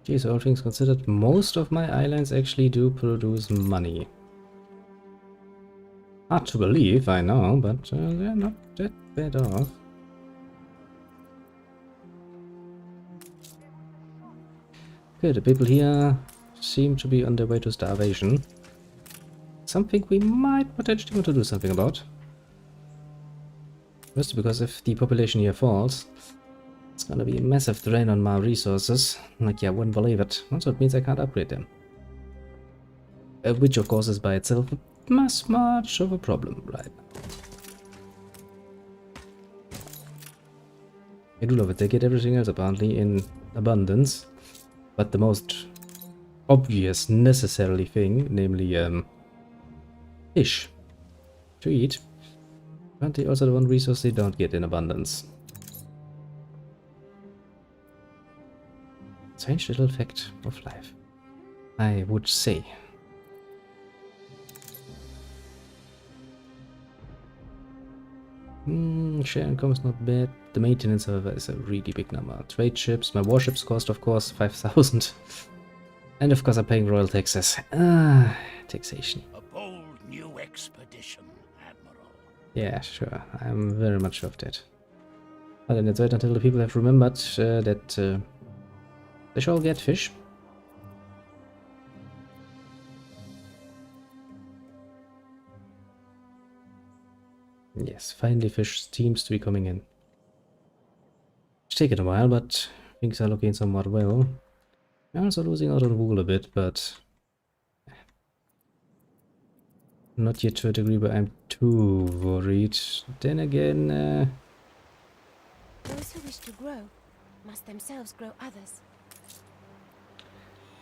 Geez, all things considered, most of my islands actually do produce money. Hard to believe, I know, but they're not that bad off. Okay, the people here seem to be on their way to starvation. Something we might potentially want to do something about. Mostly because if the population here falls, it's gonna be a massive drain on my resources. Like, yeah, I wouldn't believe it. Also, it means I can't upgrade them. Which, of course, is by itself not much of a problem right now. I do love it. They get everything else apparently in abundance. But the most obvious, necessarily thing, namely fish to eat, apparently also the one resource they don't get in abundance. Strange little fact of life, I would say. Share income is not bad. The maintenance, however, is a really big number. Trade ships, my warships cost, of course, 5,000. And of course, I'm paying royal taxes. Taxation. A bold new expedition, Admiral. Yeah, sure. I'm very much of that. But then let's wait until the people have remembered that they shall get fish. Yes, finally fish seems to be coming in. It's taken a while, but things are looking somewhat well. I'm also losing out on wool a bit, but not yet to a degree where I'm too worried. Then again, Those who wish to grow must themselves grow others.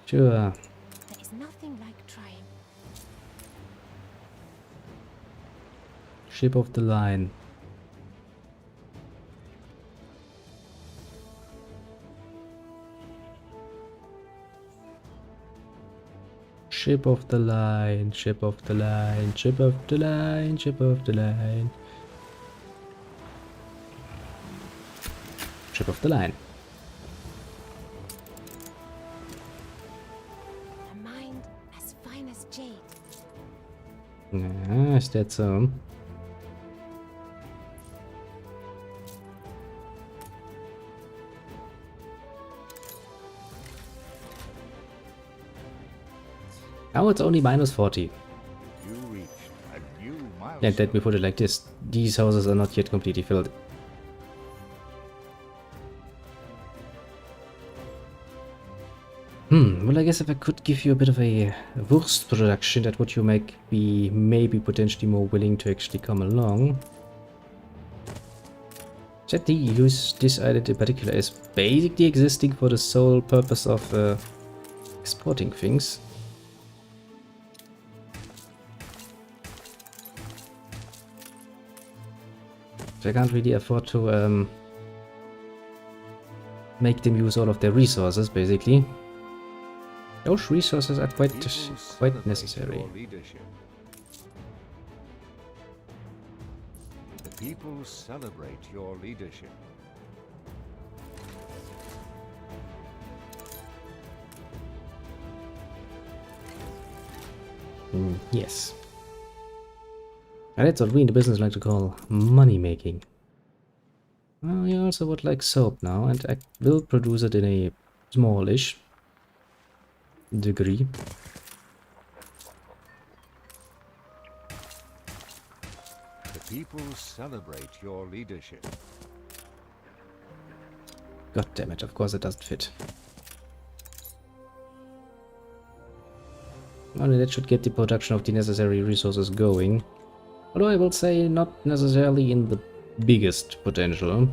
sure. There is nothing like trying. Ship of the line. Ship of the line, ship of the line, ship of the line, ship of the line. Ship of the line. A mind as fine as jade. Yeah, is that so? Now it's only minus 40. You reached a new milestone. And let me put it like this. These houses are not yet completely filled. Well, I guess if I could give you a bit of a Wurst production, that would you make me maybe potentially more willing to actually come along. Sadly, use this island in particular is basically existing for the sole purpose of exporting things. So I can't really afford to make them use all of their resources, basically. Those resources are quite necessary. Your leadership. The people celebrate your leadership. Yes. And that's what we in the business like to call money making. Well, I also would like soap now, and I will produce it in a smallish degree. The people celebrate your leadership. God damn it, of course it doesn't fit. Only that should get the production of the necessary resources going. Although I will say not necessarily in the biggest potential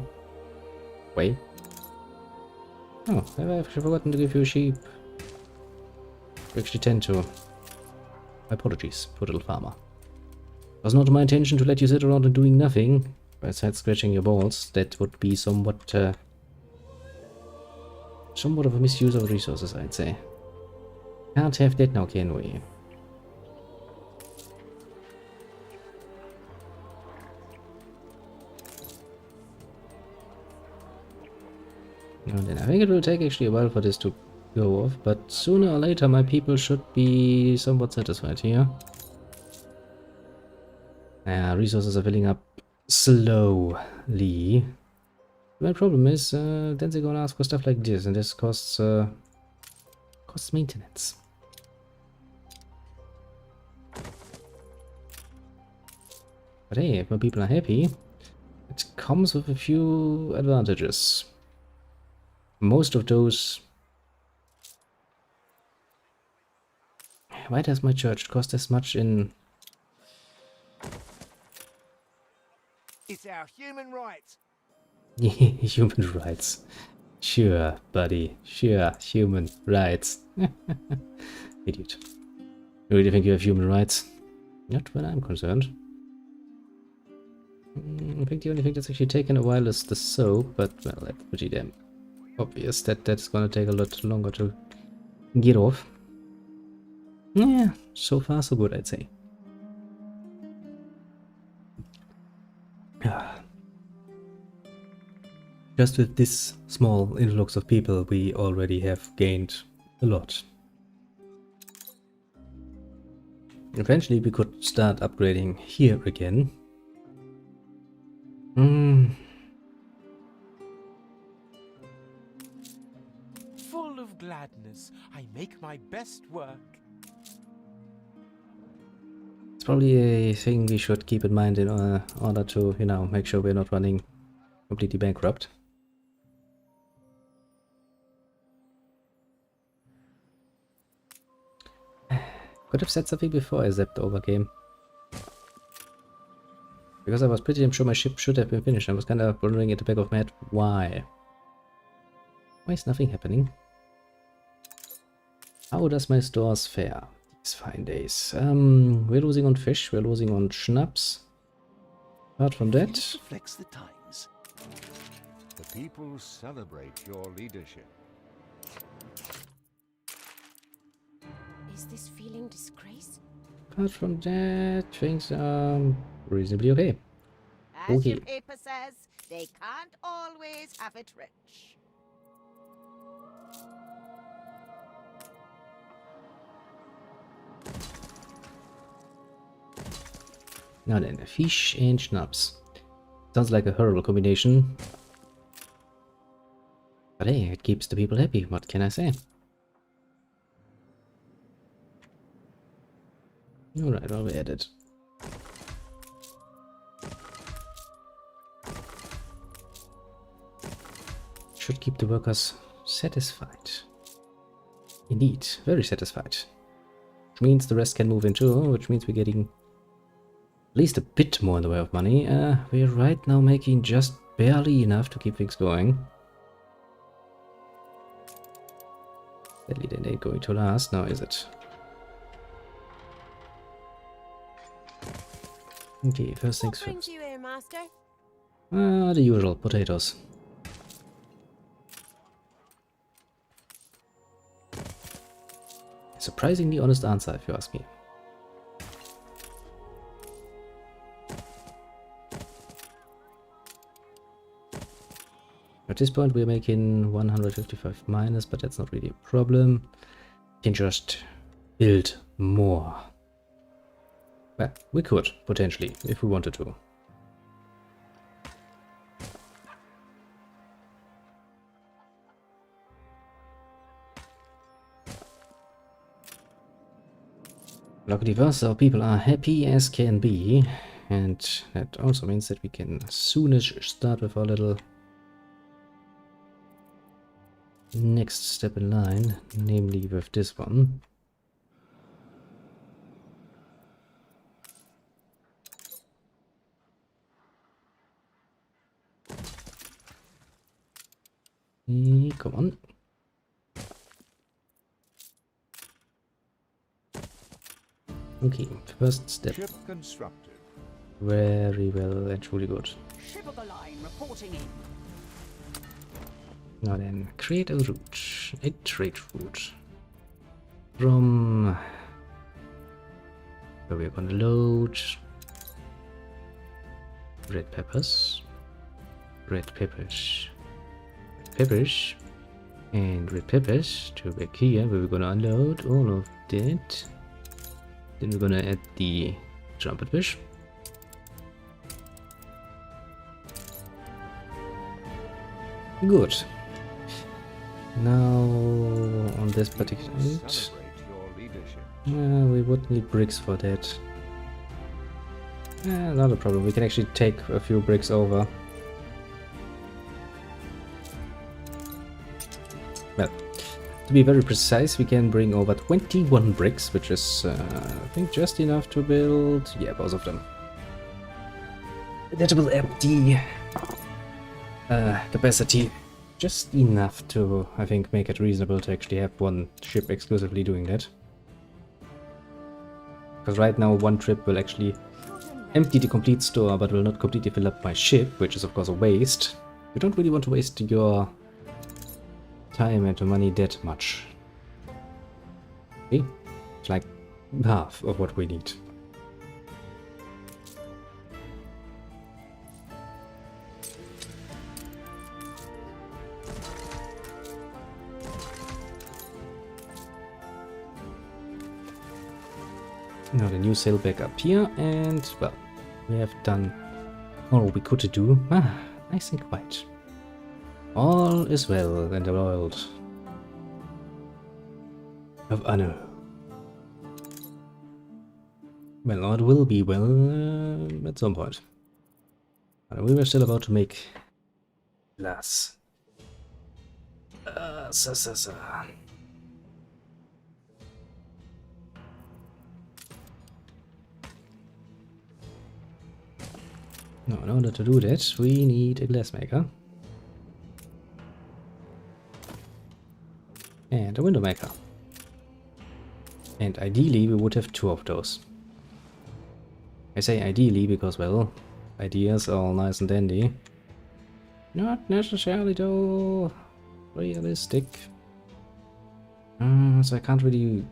way. Oh, have I actually forgotten to give you sheep? You actually tend to. My apologies, poor little farmer. It was not my intention to let you sit around and doing nothing, besides scratching your balls. That would be somewhat of a misuse of resources, I'd say. Can't have that now, can we? And then I think it will take actually a while for this to go off, but sooner or later my people should be somewhat satisfied here. Resources are filling up slowly. My problem is, then they're gonna ask for stuff like this, and this costs maintenance. But hey, if my people are happy, it comes with a few advantages. Most of those... Why does my church cost as much in... It's our human right. Human rights. Sure, buddy. Sure, human rights. Idiot. You really think you have human rights? Not when I'm concerned. I think the only thing that's actually taken a while is the soap, but well, that's pretty damn obvious that that's gonna take a lot longer to get off. Yeah, so far so good, I'd say. Just with this small influx of people, we already have gained a lot. Eventually we could start upgrading here again. Full of gladness, I make my best work. It's probably a thing we should keep in mind in order to, you know, make sure we're not running completely bankrupt. Could have said something before I zapped over game. Because I was pretty damn sure my ship should have been finished. I was kind of wondering at the back of my head, why? Why is nothing happening? How does my stores fare these fine days? We're losing on fish, we're losing on schnapps. Apart from that... It reflects the times. The people celebrate your leadership. Is this feeling disgrace? Apart from that, things are reasonably okay. As Okay. your paper says, they can't always have it rich. Now then, fish and schnapps. Sounds like a horrible combination. But hey, it keeps the people happy, what can I say? Alright, well, we added. Should keep the workers satisfied. Indeed, very satisfied. Which means the rest can move in too, which means we're getting at least a bit more in the way of money. We're right now making just barely enough to keep things going. Sadly, that ain't going to last now, is it? Okay, first things What brings first. you here, Master? The usual, potatoes. Surprisingly honest answer, if you ask me. At this point we're making 155 minus, but that's not really a problem. We can just build more. Well, we could, potentially, if we wanted to. Luckily for us, our people are happy as can be, and that also means that we can soonish start with our little next step in line, namely with this one. Come on. Okay, first step. Ship constructed. Very well and truly good. Ship of the line reporting in. Now then, create a route, a trade route from where we're gonna load red peppers, red peppers, red peppers, And red peppers to back here, where we're gonna unload all of that. Then we're gonna add the trumpet fish. Good. Now on this particular People celebrate your leadership. we would need bricks for that. Not a problem. We can actually take a few bricks over. Well, to be very precise, we can bring over 21 bricks, which is, I think, just enough to build, yeah, both of them. That will empty capacity. Just enough to, I think, make it reasonable to actually have one ship exclusively doing that. Because right now one trip will actually empty the complete store, but will not completely fill up my ship, which is of course a waste. You don't really want to waste your time and money that much. Okay? It's like half of what we need. Now the new sail back up here, and well, we have done all we could do. Nice and quiet. All is well in the world of Anno. Well, it will be well at some point. But we were still about to make glass. No, in order to do that, we need a glassmaker. And a window maker. And ideally, we would have two of those. I say ideally because, well, ideas are all nice and dandy. Not necessarily, though, realistic. So I can't really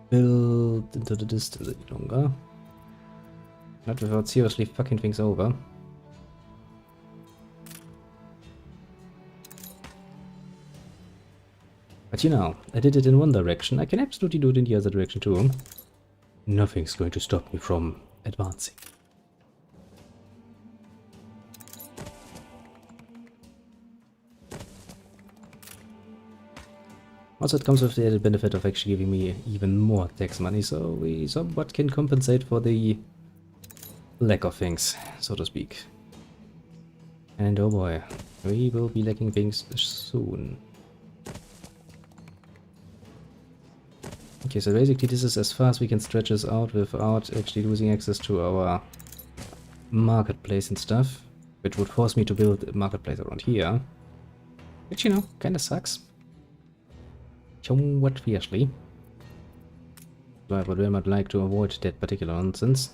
build into the distance any longer. Not without seriously fucking things over. But you know, I did it in one direction, I can absolutely do it in the other direction too. Nothing's going to stop me from advancing. Also, it comes with the added benefit of actually giving me even more tax money, so we somewhat can compensate for the lack of things, so to speak. And oh boy, we will be lacking things soon. Okay, so basically this is as far as we can stretch this out without actually losing access to our marketplace and stuff, which would force me to build a marketplace around here. Which, you know, kinda sucks. Somewhat fiercely. So I would very much like to avoid that particular nonsense,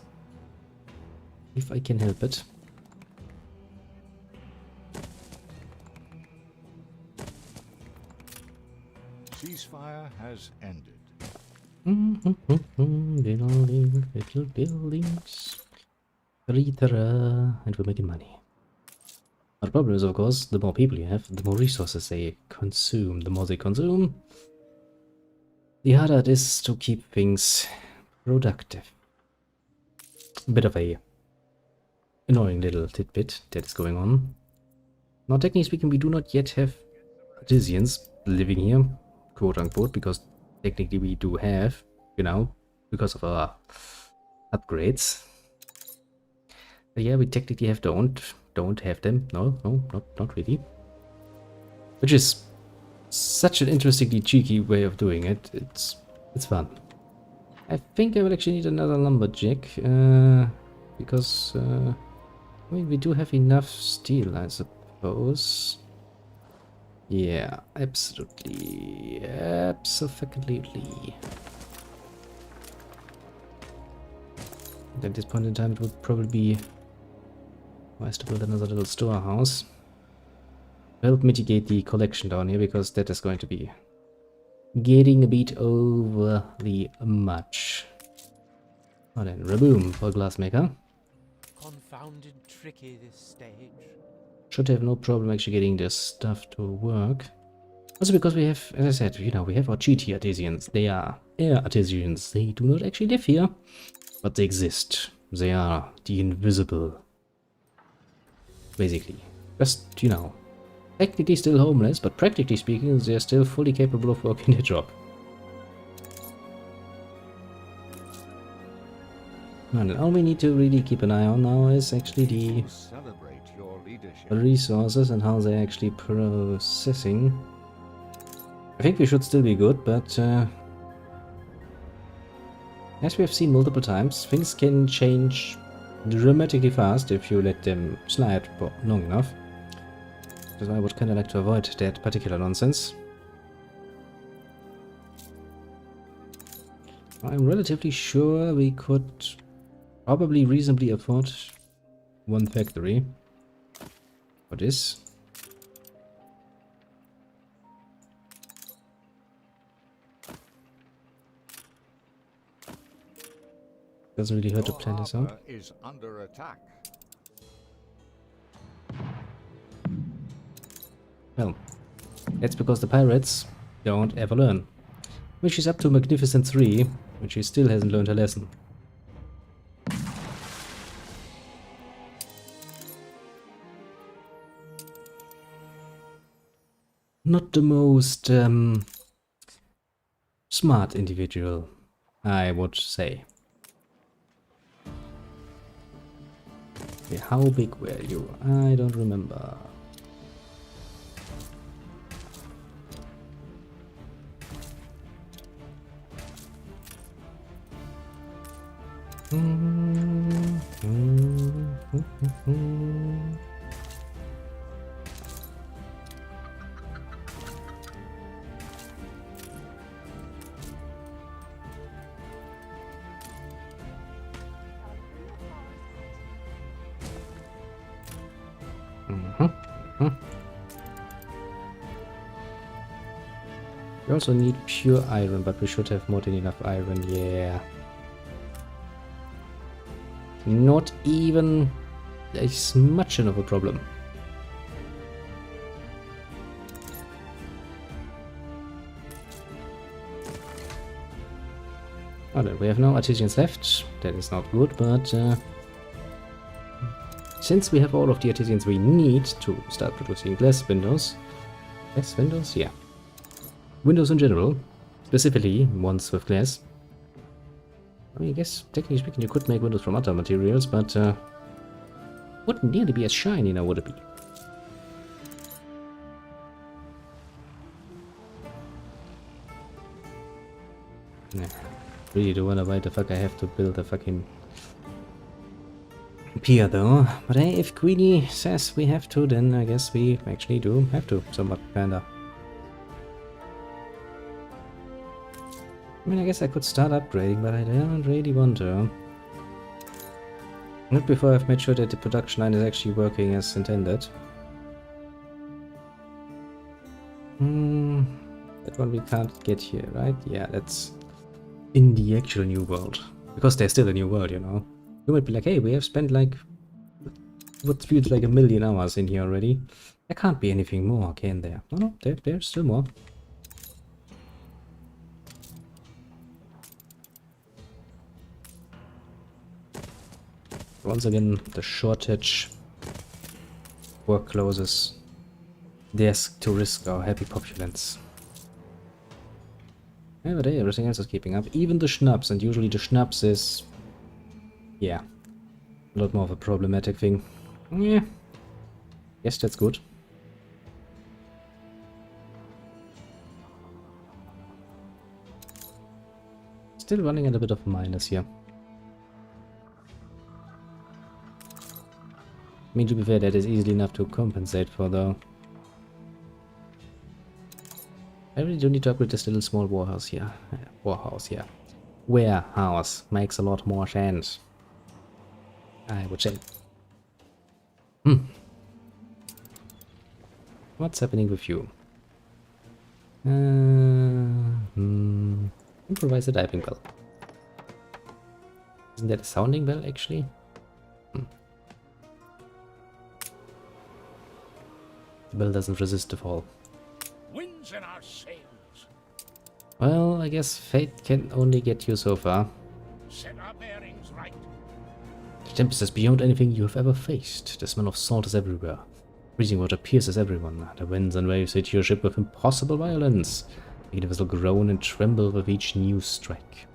if I can help it. Ceasefire has ended. Building little buildings. And we're making money. But the problem is, of course, the more people you have, the more resources they consume. The more they consume, the harder it is to keep things productive. A bit of a annoying little tidbit that is going on. Now, technically speaking, we do not yet have artisans living here, quote unquote, because technically we do have, you know, because of our upgrades. But yeah, we technically have don't have them. No, not really. Which is such an interestingly cheeky way of doing it. It's fun. I think I will actually need another lumberjack, because I mean, we do have enough steel, I suppose. Yeah, absolutely. Absolutely. And at this point in time, it would probably be wise to build another little storehouse. Help mitigate the collection down here, because that is going to be getting a bit overly much. Oh, then, raboom for glassmaker. Confounded tricky this stage. Should have no problem actually getting this stuff to work. Also because we have, as I said, you know, we have our GT artisans. They are air artisans. They do not actually live here, but they exist. They are the invisible. Basically. Just, you know, technically still homeless, but practically speaking, they're still fully capable of working their job. And all we need to really keep an eye on now is actually the Celebrate your leadership. resources and how they're actually processing. I think we should still be good, but as we have seen multiple times, things can change dramatically fast if you let them slide for long enough. So I would kind of like to avoid that particular nonsense. I'm relatively sure we could probably reasonably afford one factory for this. Doesn't really hurt to plan this out. Harbor is under attack. Well, that's because the pirates don't ever learn. Which is up to Magnificent 3, which he still hasn't learned a lesson. Not the most smart individual, I would say. Okay, how big were you? I don't remember. We also need pure iron, but we should have more than enough iron, yeah. Not even a smudge of a problem. Oh, then we have no artisans left. That is not good, but since we have all of the artisans we need to start producing glass windows, yeah. Windows in general, specifically ones with glass. I mean, I guess, technically speaking, you could make windows from other materials, but wouldn't nearly be as shiny now, would it be? Nah, really don't wonder why the fuck I have to build a fucking pier, though. But hey, if Queenie says we have to, then I guess we actually do have to, somewhat, kinda. I mean, I guess I could start upgrading, but I don't really want to. Not before I've made sure that the production line is actually working as intended. That one we can't get here, right? Yeah, that's in the actual new world. Because there's still a new world, you know. You might be like, hey, we have spent like what feels like 1,000,000 hours in here already. There can't be anything more, can there? No, there's still more. Once again, the shortage work closes. There's to risk our happy populace. Yeah, but hey, everything else is keeping up. Even the schnapps, and usually the schnapps is... yeah, a lot more of a problematic thing. Yeah, yes, that's good. Still running at a bit of a minus here. I mean, to be fair, that is easily enough to compensate for, though. I really do need to upgrade this little small warehouse here. Warehouse makes a lot more sense, I would say. What's happening with you? Improvise a diving bell. Isn't that a sounding bell, actually? The bell doesn't resist the fall. Winds holes in our sails. Well, I guess fate can only get you so far. Set our bearings right. The tempest is beyond anything you have ever faced. The smell of salt is everywhere. Freezing water pierces everyone. The winds and waves hit your ship with impossible violence, making the vessel groan and tremble with each new strike.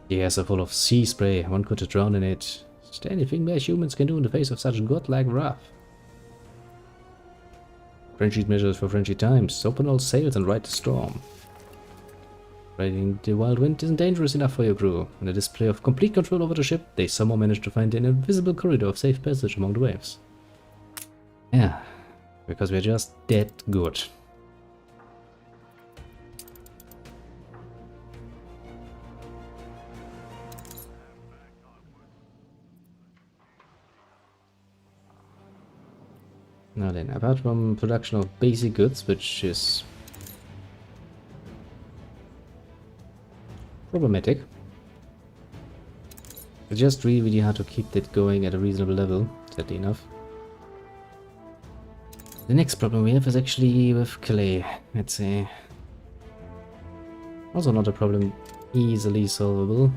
The airs are full of sea spray. One could drown in it. Is there anything mere humans can do in the face of such godlike wrath? Frenzied measures for frenzied times. Open all sails and ride the storm. Riding the wild wind isn't dangerous enough for your crew. In a display of complete control over the ship, they somehow managed to find an invisible corridor of safe passage among the waves. Yeah, because we're just that good. Now then, apart from production of basic goods, which is problematic, it's just really hard to keep that going at a reasonable level, sadly enough. The next problem we have is actually with clay, let's say. Also not a problem easily solvable.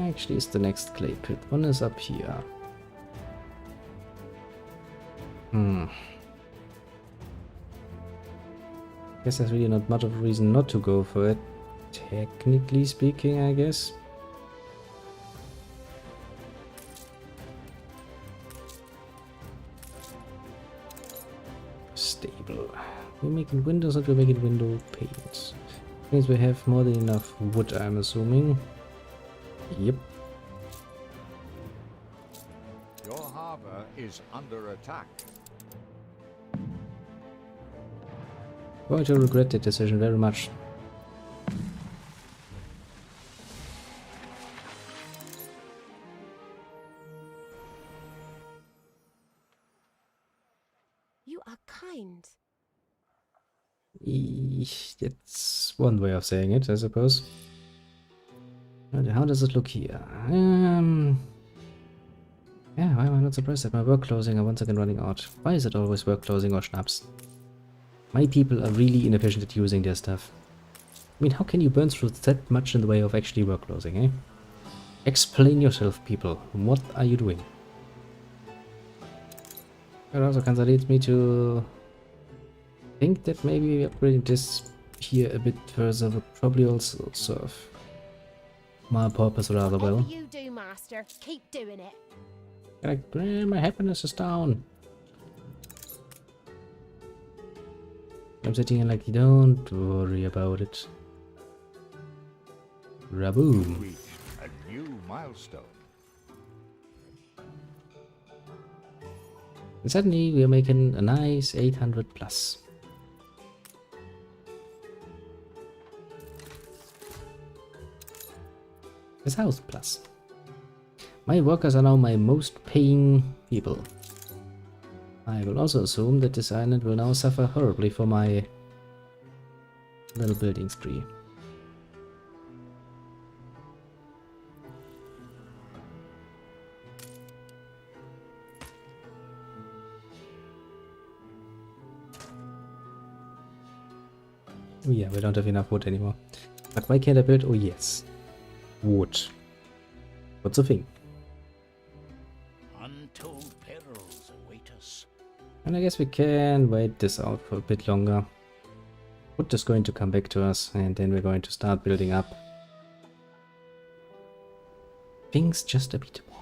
Actually, it's the next clay pit. One is up here. Guess there's really not much of a reason not to go for it. Technically speaking, I guess. Stable. We're making windows and we're making window panes. Means we have more than enough wood, I'm assuming. Yep. Your harbor is under attack. Going to regret that decision very much. You are kind. That's one way of saying it, I suppose. How does it look here? Yeah, why am I not surprised that my work closing are once again running out? Why is it always work closing or schnapps? My people are really inefficient at using their stuff. I mean, how can you burn through that much in the way of actually work closing, eh? Explain yourself, people. What are you doing? But also kind of leads me to think that maybe upgrading this here a bit further would probably also serve my purpose rather well. Whatever you do, master, keep doing it. Like, my happiness is down. I'm sitting here like, don't worry about it. Raboom. Reached a new milestone. And suddenly we're making a nice 800 plus. This house plus. My workers are now my most paying people. I will also assume that this island will now suffer horribly for my little building spree. Oh yeah, we don't have enough wood anymore. But why can't I build? Oh yes. Wood. What's the thing? Untold perils await us. And I guess we can wait this out for a bit longer. Wood is going to come back to us, and then we're going to start building up things just a bit more.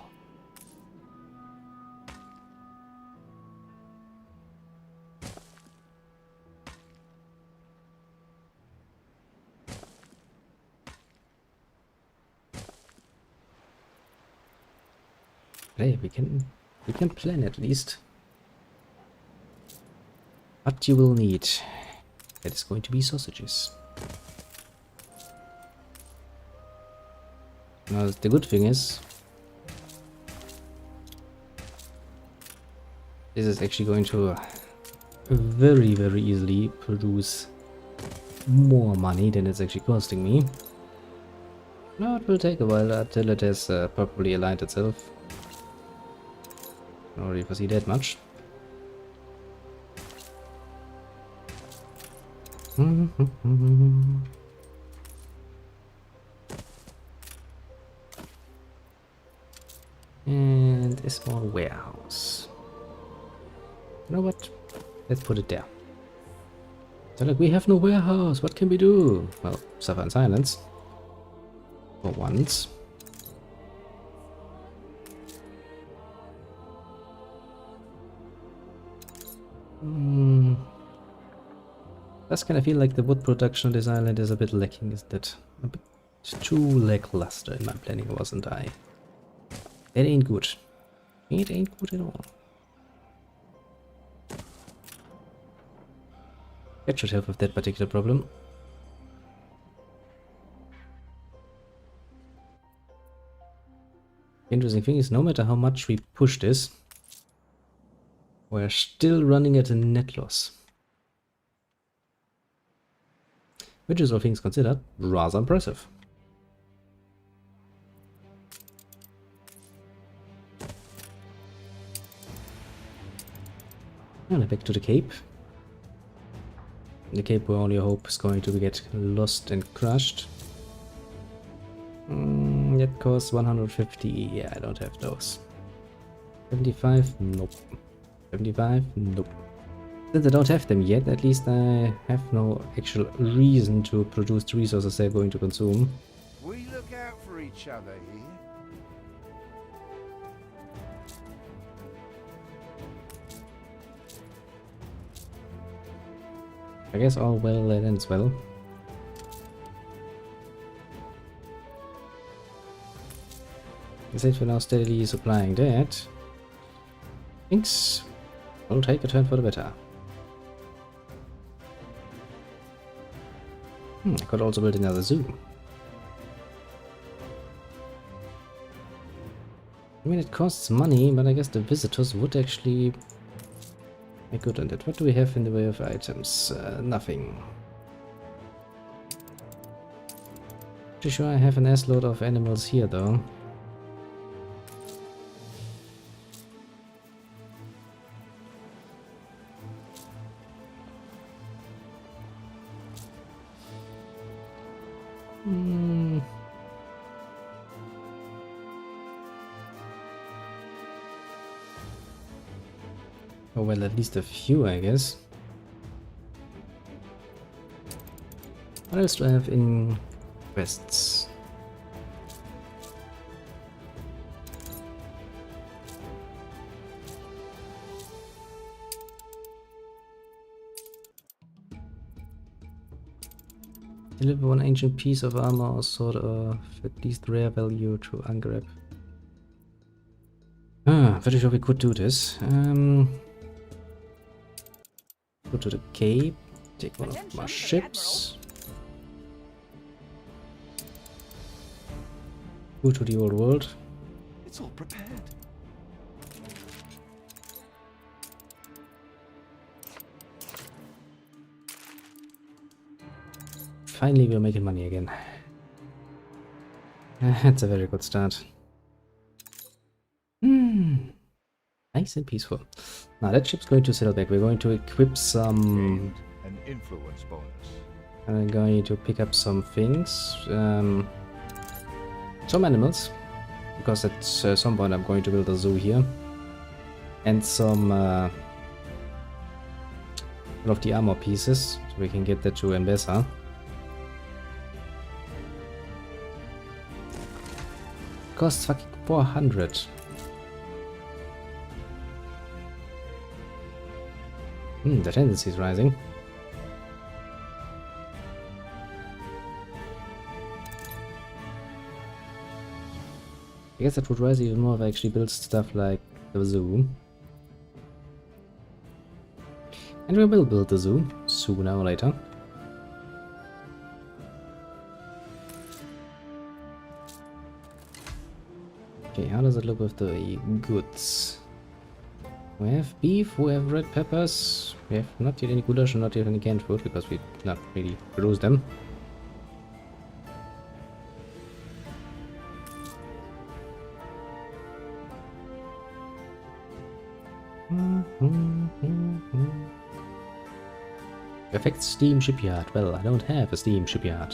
Hey, we can plan at least. What you will need. That is going to be sausages. Now the good thing is this is actually going to very easily produce more money than it's actually costing me. Now it will take a while until it has properly aligned itself. I don't really foresee that much. And a small warehouse. You know what? Let's put it there. So like, we have no warehouse. What can we do? Well, suffer in silence. For once. Does kind of feel like the wood production on this island is a bit lacking, isn't it? A bit too lackluster in my planning, wasn't I? That ain't good. It ain't good at all. That should help with that particular problem. Interesting thing is, no matter how much we push this, we're still running at a net loss. Which is, all things considered, rather impressive. And back to the Cape. The Cape where only hope is going to get lost and crushed. That costs 150. Yeah, I don't have those. 75? Nope. 75? Nope. Since I don't have them yet, at least I have no actual reason to produce the resources they're going to consume. We look out for each other here. I guess all well that ends well. Since we're now steadily supplying that, things will take a turn for the better. I could also build another zoo. I mean, it costs money, but I guess the visitors would actually make good on that. What do we have in the way of items? Nothing. Pretty sure I have an ass load of animals here, though. Oh well, at least a few, I guess. What else do I have in quests? Deliver one ancient piece of armor or sort of at least rare value to Angreb. Pretty sure we could do this. Go to the Cape, take one of my ships. Go to the old world. It's all prepared. Finally, we're making money again. That's a very good start. Nice and peaceful. Now that ship's going to settle back. We're going to equip some... An influence bonus. I'm going to pick up some things. Some animals. Because at some point I'm going to build a zoo here. And some... one of the armor pieces. So we can get that to Embessa. Costs fucking 400. The tendency is rising. I guess that would rise even more if I actually build stuff like the zoo. And we will build the zoo sooner or later. Okay, how does it look with the goods? We have beef, we have red peppers, we have not yet any goulash and not yet any canned food because we not really produce them. Affects Steam Shipyard. Well, I don't have a Steam Shipyard.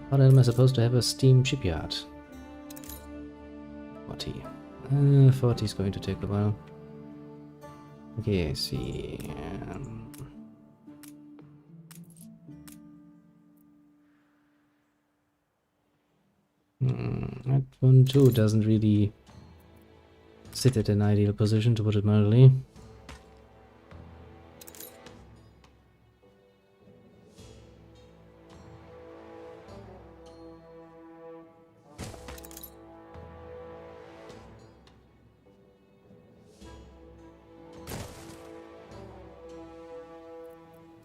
How am I supposed to have a Steam Shipyard? 40. 40 is going to take a while. Okay, I see. That one too doesn't really sit at an ideal position, to put it mildly.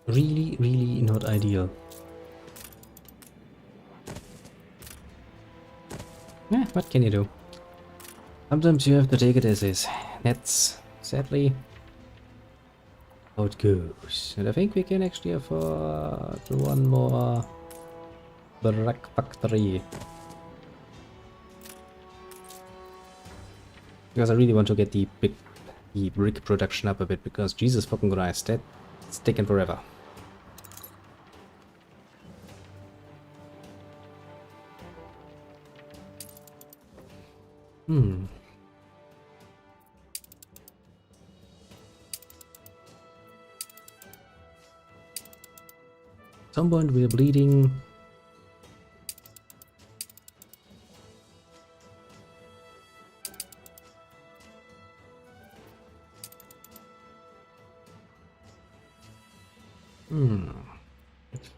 Really not ideal. Yeah, what can you do? Sometimes you have to take it as is. That's sadly how it goes. And I think we can actually afford one more brick factory. Because I really want to get the brick production up a bit, because Jesus fucking Christ, that's taken forever. At some point we're bleeding.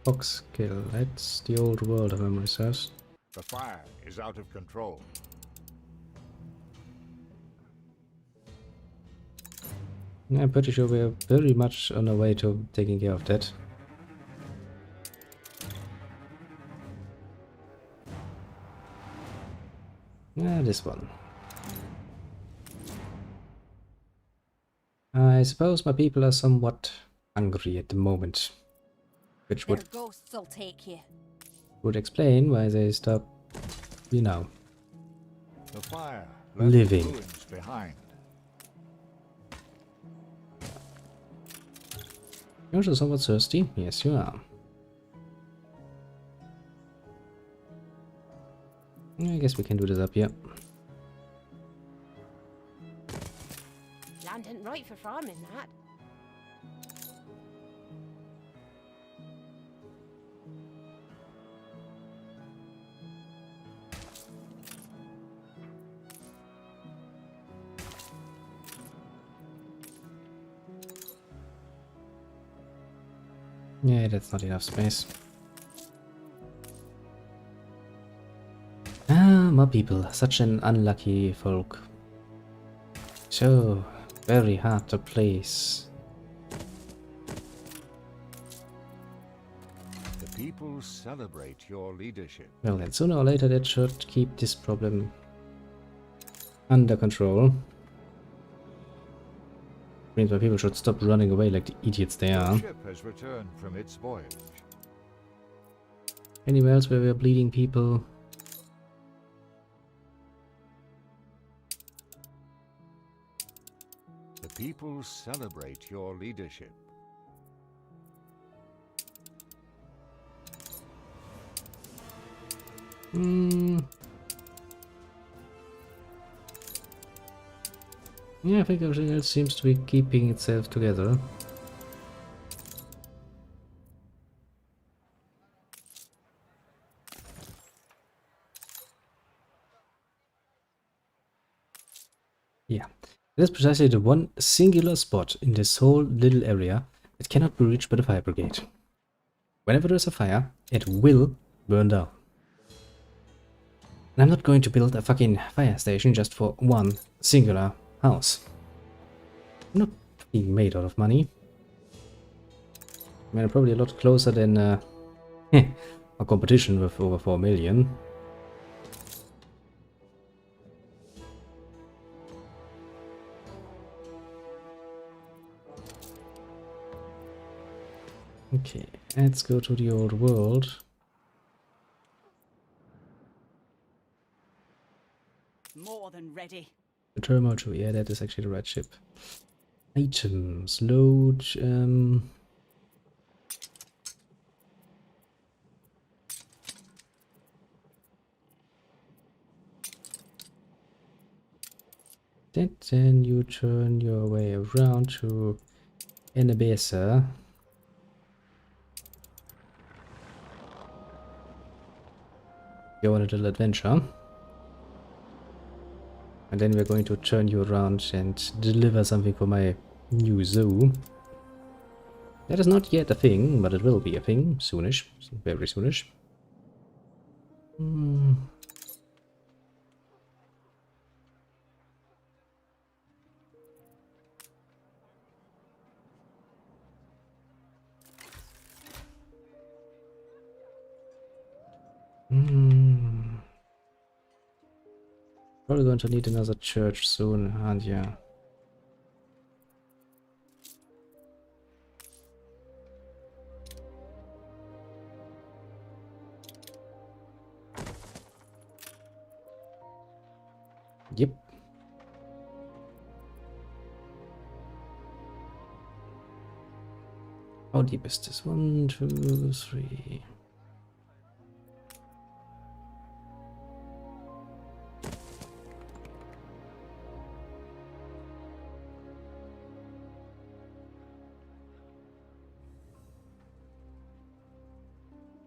Fox kill, that's the old world, if memory serves. The fire is out of control. I'm pretty sure we're very much on our way to taking care of that. Yeah, this one. I suppose my people are somewhat hungry at the moment, which Their ghosts will take you. would explain why they stop, you know, The fire left living. ruins behind. You're also somewhat thirsty? Yes, you are. I guess we can do this up here. Land ain't right for farming, that. Yeah, that's not enough space. Ah, more people. Such an unlucky folk. So very hard to place. The people celebrate your leadership. Well, then sooner or later that should keep this problem under control. Means my people should stop running away like the idiots they Your are. ship has returned from its voyage. Anywhere else where we're bleeding people? The people celebrate your leadership. Yeah, I think everything else seems to be keeping itself together. Yeah, that's precisely the one singular spot in this whole little area that cannot be reached by the fire brigade. Whenever there's a fire, it will burn down. And I'm not going to build a fucking fire station just for one singular house. I'm not fucking made out of money. I mean, I'm probably a lot closer than our competition with over 4 million. Okay, let's go to the old world. More than ready. The Terminal 2, yeah, that is actually the right ship. Items, load, Then you turn your way around to Enabesa. Go on a little adventure. And then we're going to turn you around and deliver something for my new zoo. That is not yet a thing, but it will be a thing soonish. Very soonish. Probably going to need another church soon, aren't you? Yep. How deep is this? 1, 2, 3.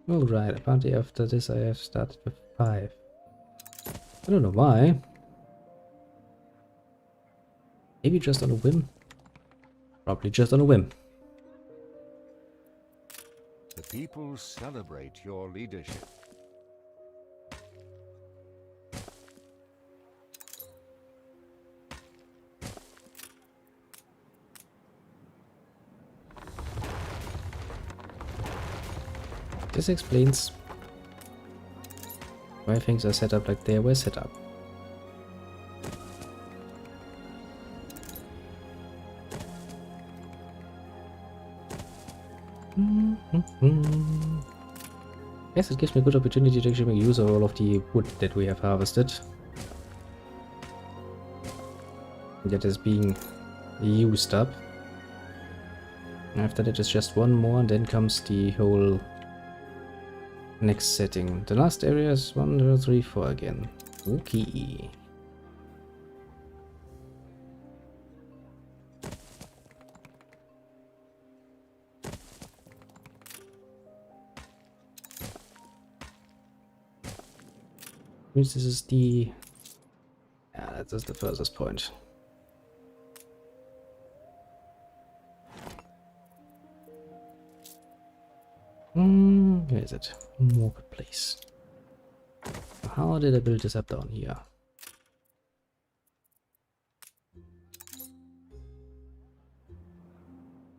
Alright, apparently after this I have started with 5. I don't know why. Maybe just on a whim? Probably just on a whim. The people celebrate your leadership. This explains why things are set up like they were set up. Yes, it gives me a good opportunity to actually make use of all of the wood that we have harvested. That is being used up. After that is just one more, and then comes the whole next setting. The last area is 1, 2, 3, 4 again. Okay. This is the... yeah, that is the furthest point. Where is it? Marketplace. How did I build this up down here?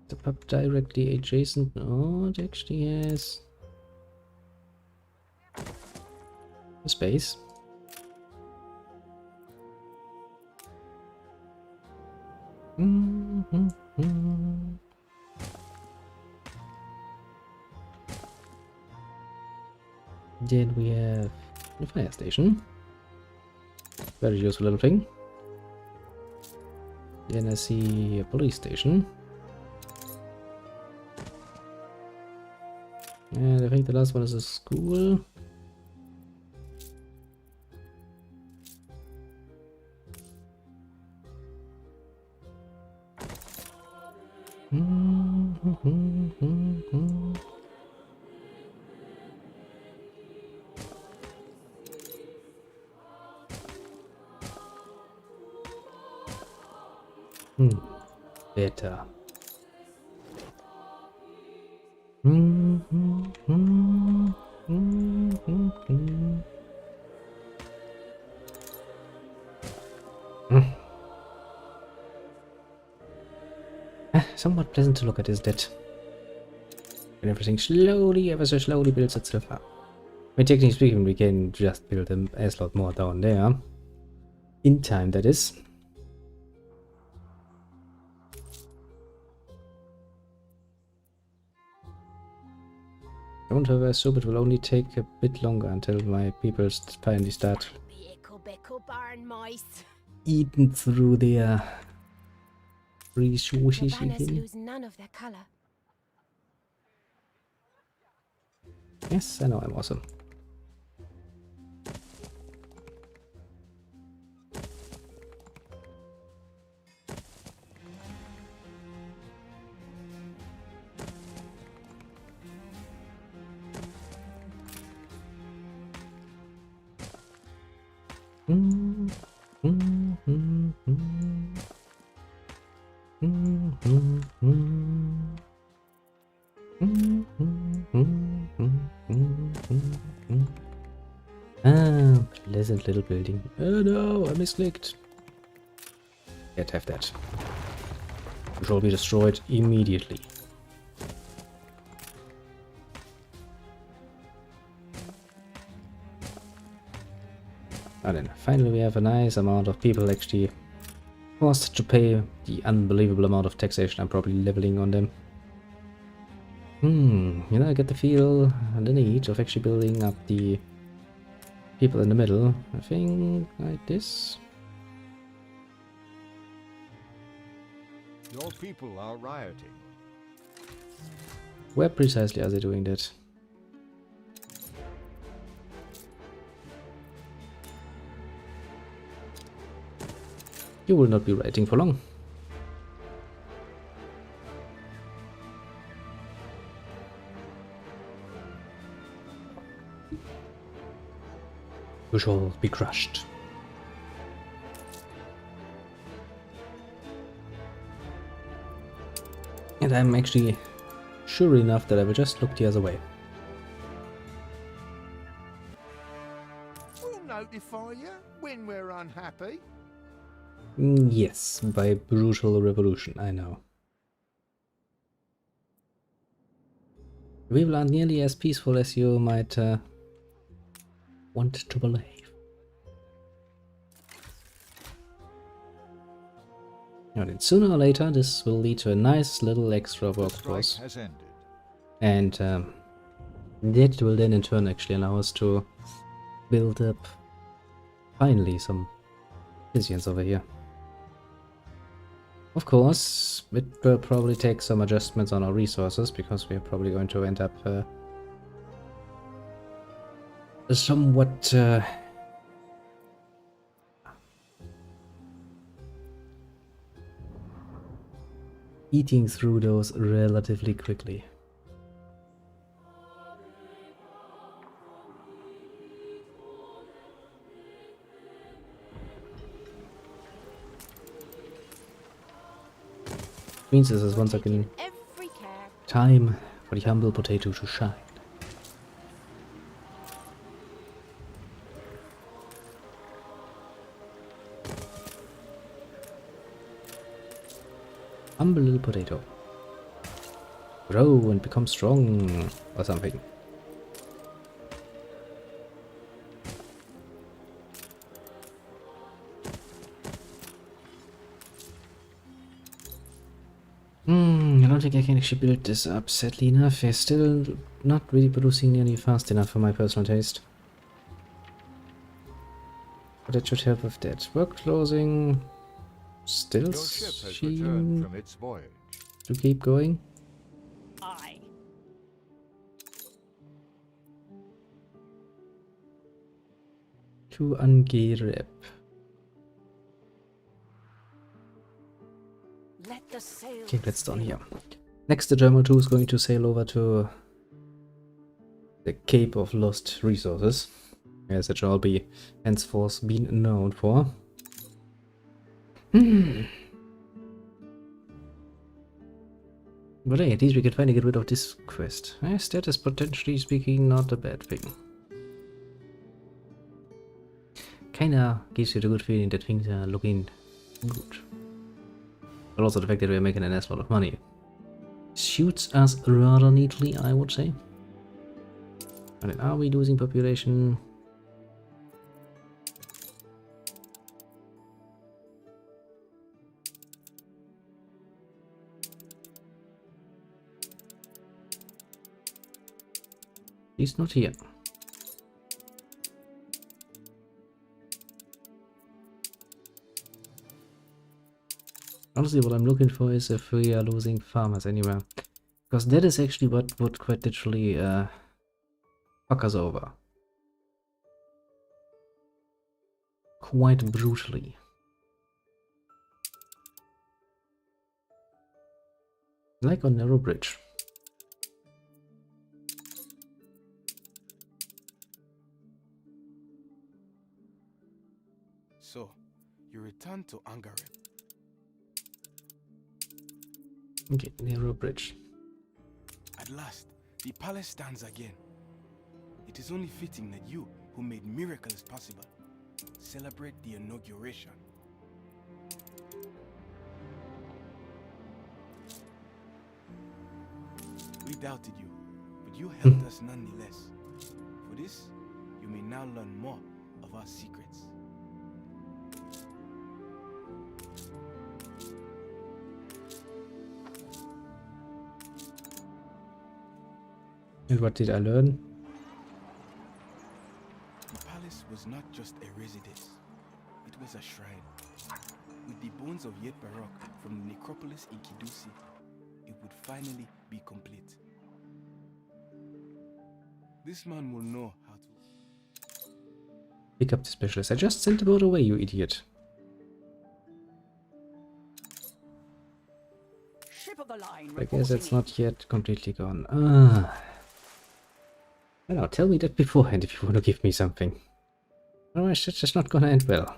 The pub directly adjacent? No, it actually has a space. Then we have the fire station. Very useful little thing. Then I see a police station. And I think the last one is a school. Better. Somewhat pleasant to look at, isn't it? And everything slowly, ever so slowly builds itself up. I mean, technically speaking, we can just build a lot more down there. In time, that is. Don't have a soup, it will only take a bit longer until my people finally start eating through their resources. The banners lose none of their color. Yes, I know I'm awesome. Mm, mm, mm, mm. Mm, mm, mm. Mm, mm, mm, mm, mm, mm. Ah, pleasant little building. Oh no, I misclicked. Can't have that. You shall be destroyed immediately. And then finally we have a nice amount of people actually forced to pay the unbelievable amount of taxation I'm probably leveling on them. You know, I get the feel and the need of actually building up the people in the middle. I think like this. Your people are rioting. Where precisely are they doing that? You will not be writing for long. You shall be crushed. And I'm actually sure enough that I will just look the other way. We'll notify you when we're unhappy. Yes, by brutal revolution, I know. People aren't nearly as peaceful as you might want to believe. And then sooner or later this will lead to a nice little extra The strike workforce. has ended. And that will then in turn actually allow us to build up finally some citizens over here. Of course, it will probably take some adjustments on our resources because we are probably going to end up somewhat eating through those relatively quickly. Means this is once again Every care. time for the humble potato to shine. Humble little potato. Grow and become strong or something. I don't think I can actually build this up, sadly enough. It's still not really producing nearly fast enough for my personal taste. But that should help with that. Work closing. Still Your ship has seem returned from its voyage. to keep going. Aye. To Angerep. Let the sails Okay, that's done fill. here. Next, the German 2 is going to sail over to the Cape of Lost Resources, as it shall be henceforth been known for. But hey, at least we can finally get rid of this quest. Yes, that is potentially speaking not a bad thing. Kinda gives you the good feeling that things are looking good. But also the fact that we're making an ass lot of money suits us rather neatly, I would say. And then are we losing population? He's not here. Honestly, what I'm looking for is if we are losing farmers anywhere. Because that is actually what would quite literally fuck us over. Quite brutally. Like on Narrow Bridge. So, you return to Angareb. Okay, narrow bridge. At last, the palace stands again. It is only fitting that you, who made miracles possible, celebrate the inauguration. We doubted you, but you helped us nonetheless. For this, you may now learn more of our secrets. And what did I learn? The palace was not just a residence, it was a shrine. With the bones of Yet Barok from the necropolis in Kidusi, it would finally be complete. This man will know how to... Pick up the specialist. I just sent the boat away, you idiot. Ship of the line. I guess it's reporting not yet completely gone. Ah. Well, tell me that beforehand if you want to give me something. Otherwise, it's just not gonna end well.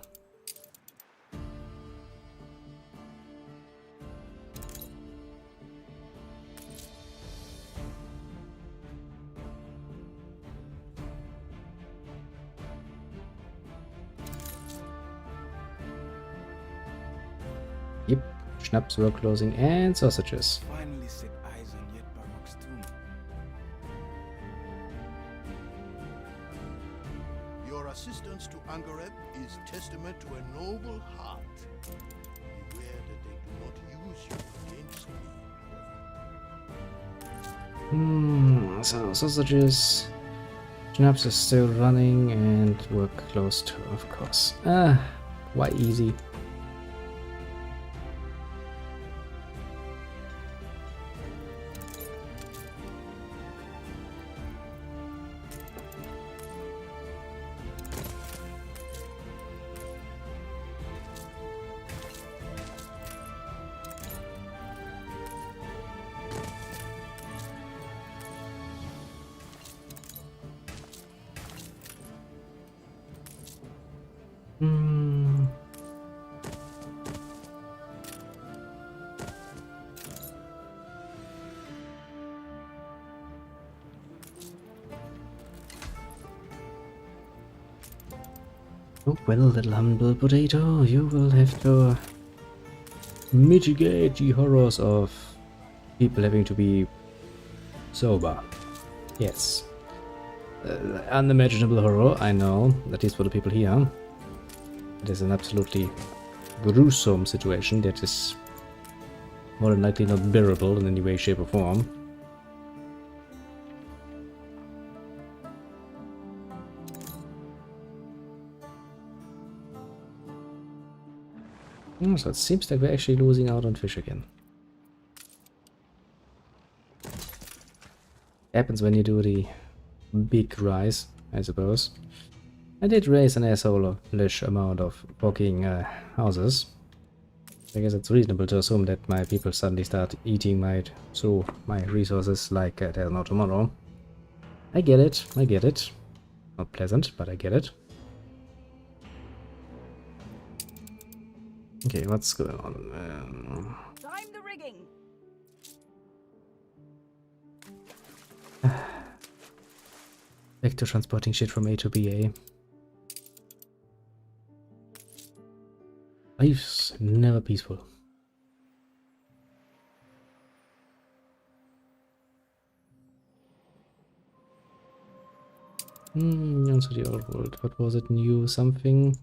Yep, schnapps were closing and sausages. finally set eyes on Yet Barok's tomb. Your assistance to Angareb is testament to a noble heart. Beware that they do not use you against me, however. So sausages. Schnapps is still running and we're closed, of course. Ah, why easy? Oh, well, little humble potato, you will have to mitigate the horrors of people having to be sober. Yes. Unimaginable horror, I know, that is for the people here. It is an absolutely gruesome situation that is more than likely not bearable in any way, shape or form. So it seems like we're actually losing out on fish again. Happens when you do the big rise, I suppose. I did raise an asshole-ish amount of fucking houses. I guess it's reasonable to assume that my people suddenly start eating my resources like there's no tomorrow. I get it, I get it. Not pleasant, but I get it. Okay, what's going on? Time the rigging. Back to transporting shit from A to B, eh? Life's never peaceful. Also the old world. What was it? New something?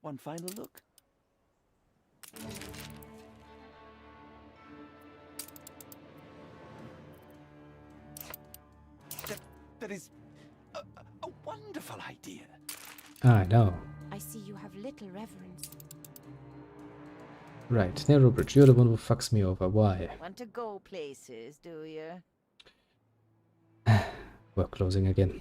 One final look. That is a wonderful idea. I know. I see you have little reverence. Right, narrow bridge, you're the one who fucks me over. Why? Want to go places, do you? We're closing again.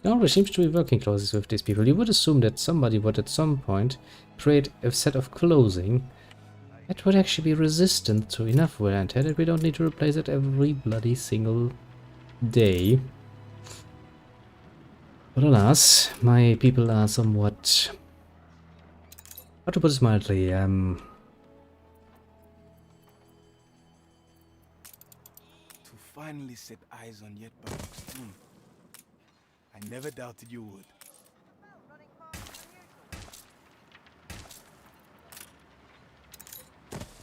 It always seems to be working closes with these people. You would assume that somebody would at some point create a set of closing That would actually be resistant to enough wear and tear that we don't need to replace it every bloody single day. But alas, my people are somewhat, how to put it mildly, To finally set eyes on Yet Barok's tomb. I never doubted you would.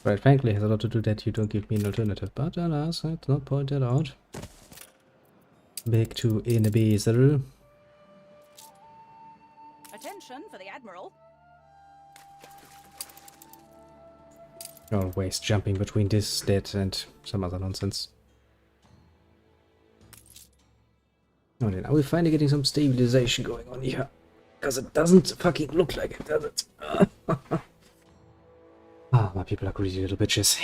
quite frankly, has a lot to do that you don't give me an alternative, but alas, it's not pointed out. Back to Enebezer. Attention for the Admiral. Always jumping between this, that, and some other nonsense. Oh, then are we finally getting some stabilization going on here? Because it doesn't fucking look like it, does it? Ah, my people are greedy little bitches.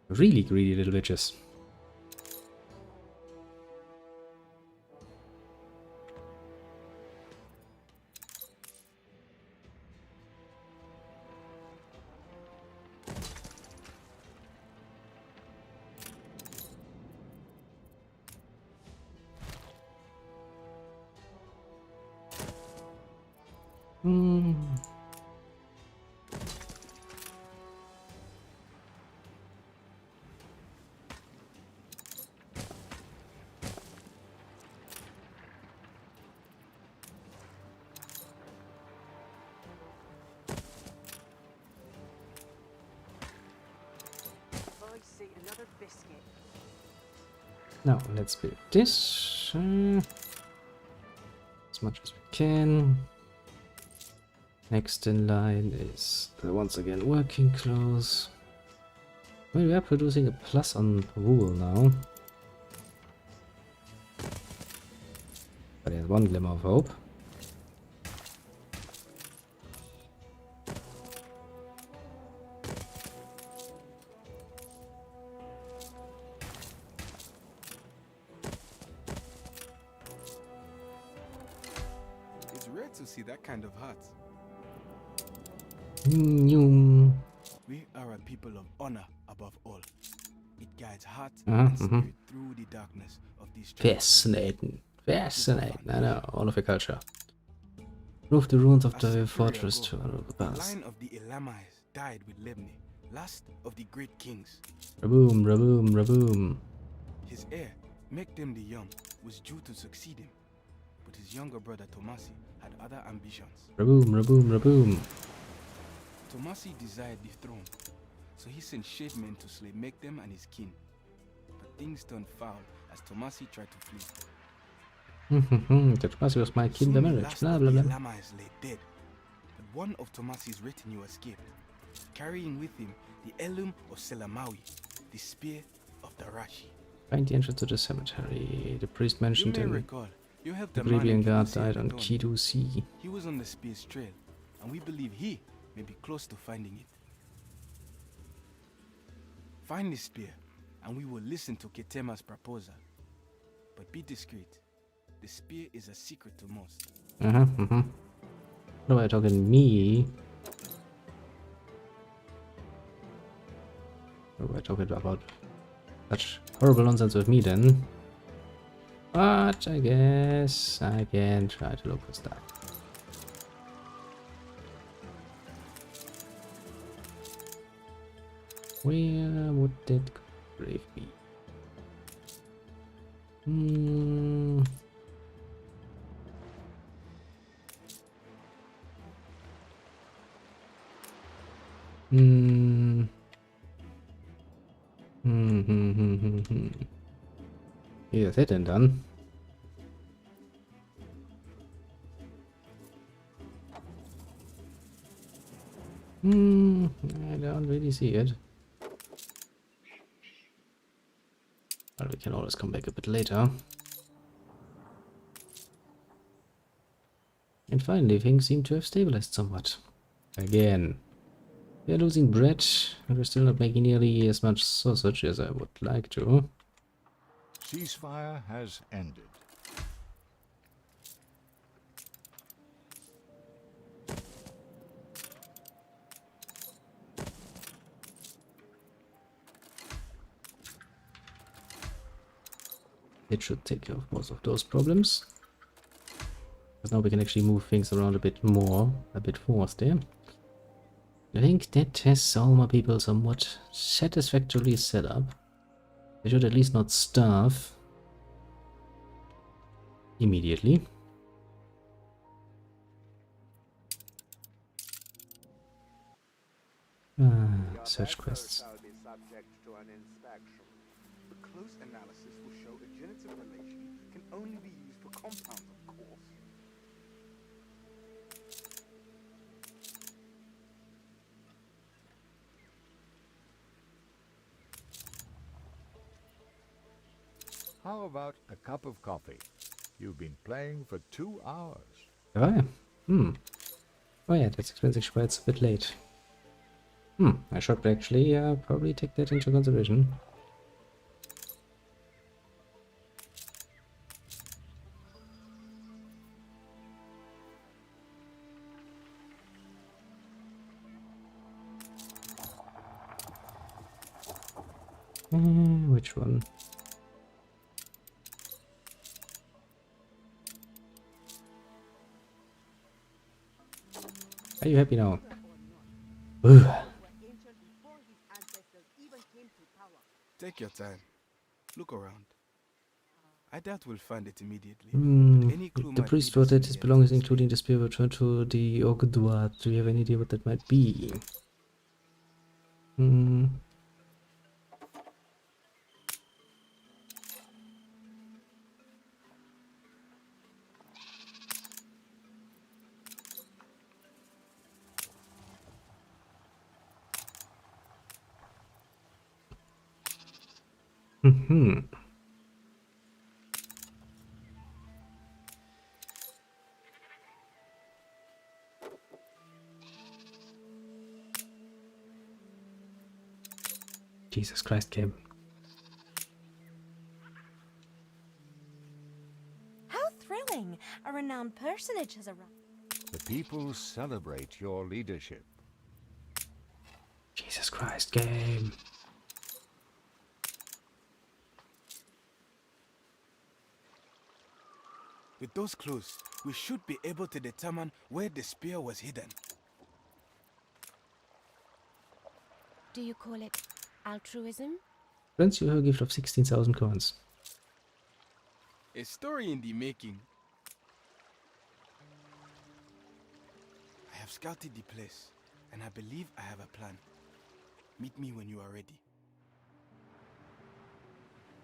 Really greedy little bitches. I see another biscuit. Now, let's build this as much as we can. Next in line is once again working clothes. Well, we are producing a plus on wool now. But there's one glimmer of hope. It's rare to see that kind of heart. Nyum. We are a people of honor above all. It guides heart Uh-huh, and spirit through the darkness of these Fascinating. Fascinating. I know, all of your culture. Prove the ruins of the fortress to the The past. line of the Elamites died with Lebni, last of the great kings. Raboom, raboom, raboom. His heir, Mekdem the Young, was due to succeed him, but his younger brother Tomasi had other ambitions. Raboom, raboom, raboom. Tomasi desired the throne, so he sent shade men to slay Mekdem and his kin. But things turned foul as Tomasi tried to flee. That was my Soon kinder the marriage. last Blah of blah the blah. Elamites lay dead, but one of Tomasi's retinue escaped, carrying with him the Elum of Selamawi, the spear of Darashi. Find the entrance to the cemetery. The priest You mentioned may in recall, you helped the a man Arabian in guard Kidusi died at on dawn. Kidu Sea. He was on the spear's trail, and we believe he may be close to finding it. Find the spear, and we will listen to Ketema's proposal. But be discreet. The spear is a secret to most. What am I talking me? What am I talking about? Such horrible nonsense with me then. But I guess I can try to look for stuff. Where would that grave be? Wie ist das denn dann? I don't really see it. But we can always come back a bit later. And finally, things seem to have stabilized somewhat. Again. We are losing bread, and we're still not making nearly as much sausage as I would like to. Ceasefire has ended. It should take care of most of those problems. Because now we can actually move things around a bit faster. I think that has all my people somewhat satisfactorily set up. They should at least not starve immediately. Search quests. A close analysis will show a genitive relation can only be used for compounds, of course. How about a cup of coffee? You've been playing for 2 hours. Oh yeah. Oh yeah, that's expensive, but it's a bit late. I should actually probably take that into consideration. Which one? Are you happy now? Ugh. Take your time. Look around. I doubt we'll find it immediately. But any clue The might priest lead wrote us that in his the belongings, answers. including the spear, returned to the Ogdoad. Do you have any idea what that might be? Jesus Christ, game. How thrilling! A renowned personage has arrived. The people celebrate your leadership. Jesus Christ, game. With those clues, we should be able to determine where the spear was hidden. Do you call it altruism? Grants you a gift of 16,000 coins. A story in the making. I have scouted the place, and I believe I have a plan. Meet me when you are ready.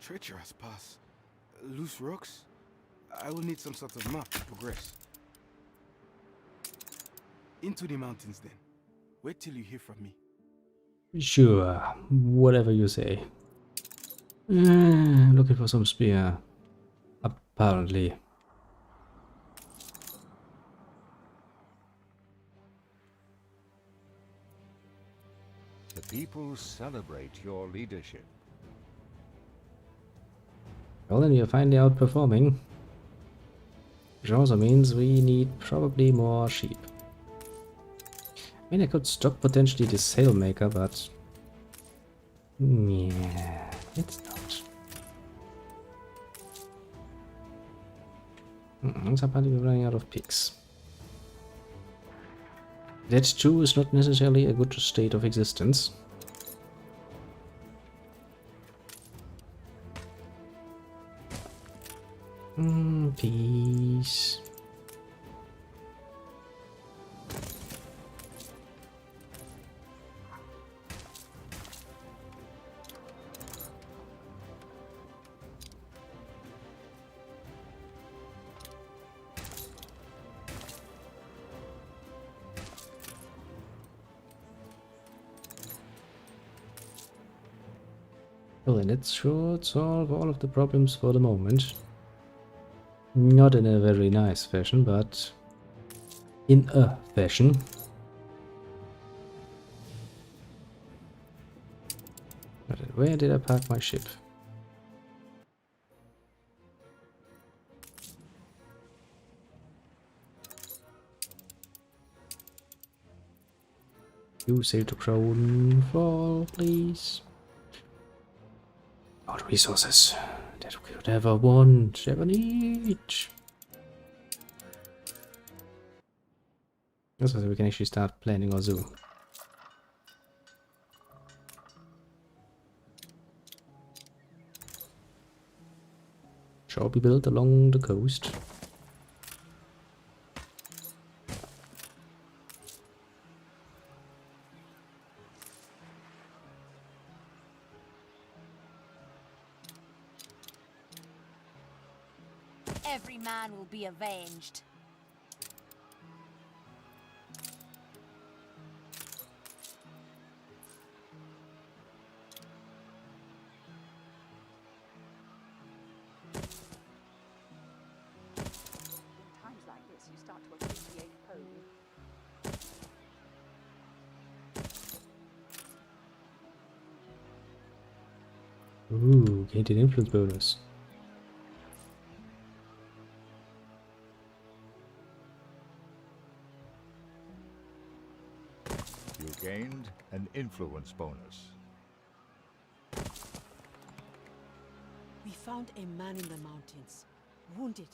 Treacherous pass. Loose rocks. I will need some sort of map to progress. Into the mountains then. Wait till you hear from me. Sure, whatever you say. Looking for some spear. Apparently. The people celebrate your leadership. Well, then you're finally outperforming. Which also means we need probably more sheep. I mean, I could stock potentially the sailmaker, but... yeah, it's not. Looks like we're running out of pigs. That too is not necessarily a good state of existence. Peace. Well, and it should solve all of the problems for the moment. Not in a very nice fashion, but in a fashion. But where did I park my ship? You sail to Crownfall, please. Out resources. that we could ever want. 7 each. So we can actually start planning our zoo. Shall be built along the coast. Every man will be avenged. Times like this, you start to appreciate home. Ooh, gained an influence bonus. You gained an influence bonus. We found a man in the mountains, wounded,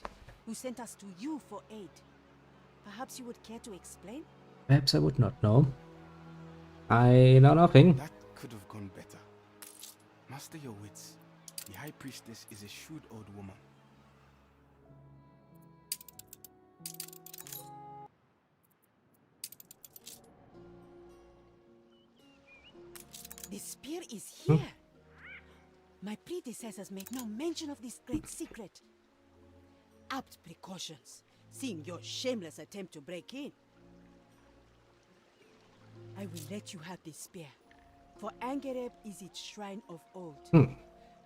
who sent us to you for aid. Perhaps you would care to explain? Perhaps I would not know. I know nothing. That could have gone better. Master your wits. The High Priestess is a shrewd old woman. The spear is here. My predecessors made no mention of this great secret. Apt precautions, seeing your shameless attempt to break in. I will let you have this spear, for Angereb is its shrine of old.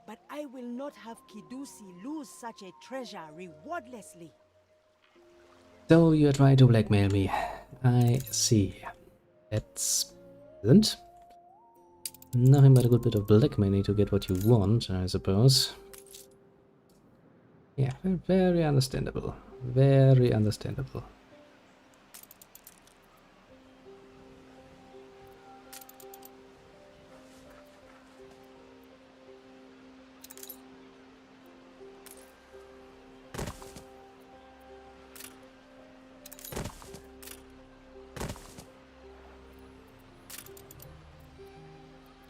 But I will not have Kidusi lose such a treasure rewardlessly. So you're trying to blackmail me. I see. That's pleasant. Nothing but a good bit of blackmailing to get what you want, I suppose. Yeah, very understandable. Very understandable.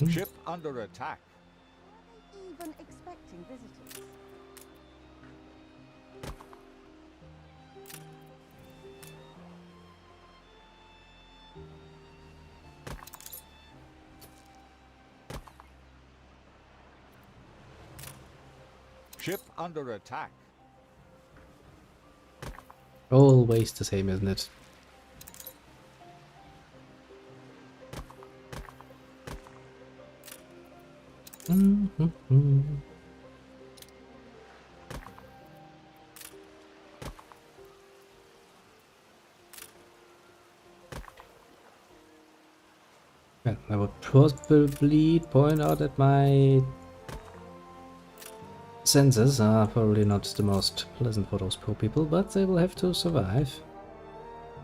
Ship under attack. Even expecting visitors. Ship under attack. Always the same, isn't it? Well, I would probably point out that my senses are probably not the most pleasant for those poor people, but they will have to survive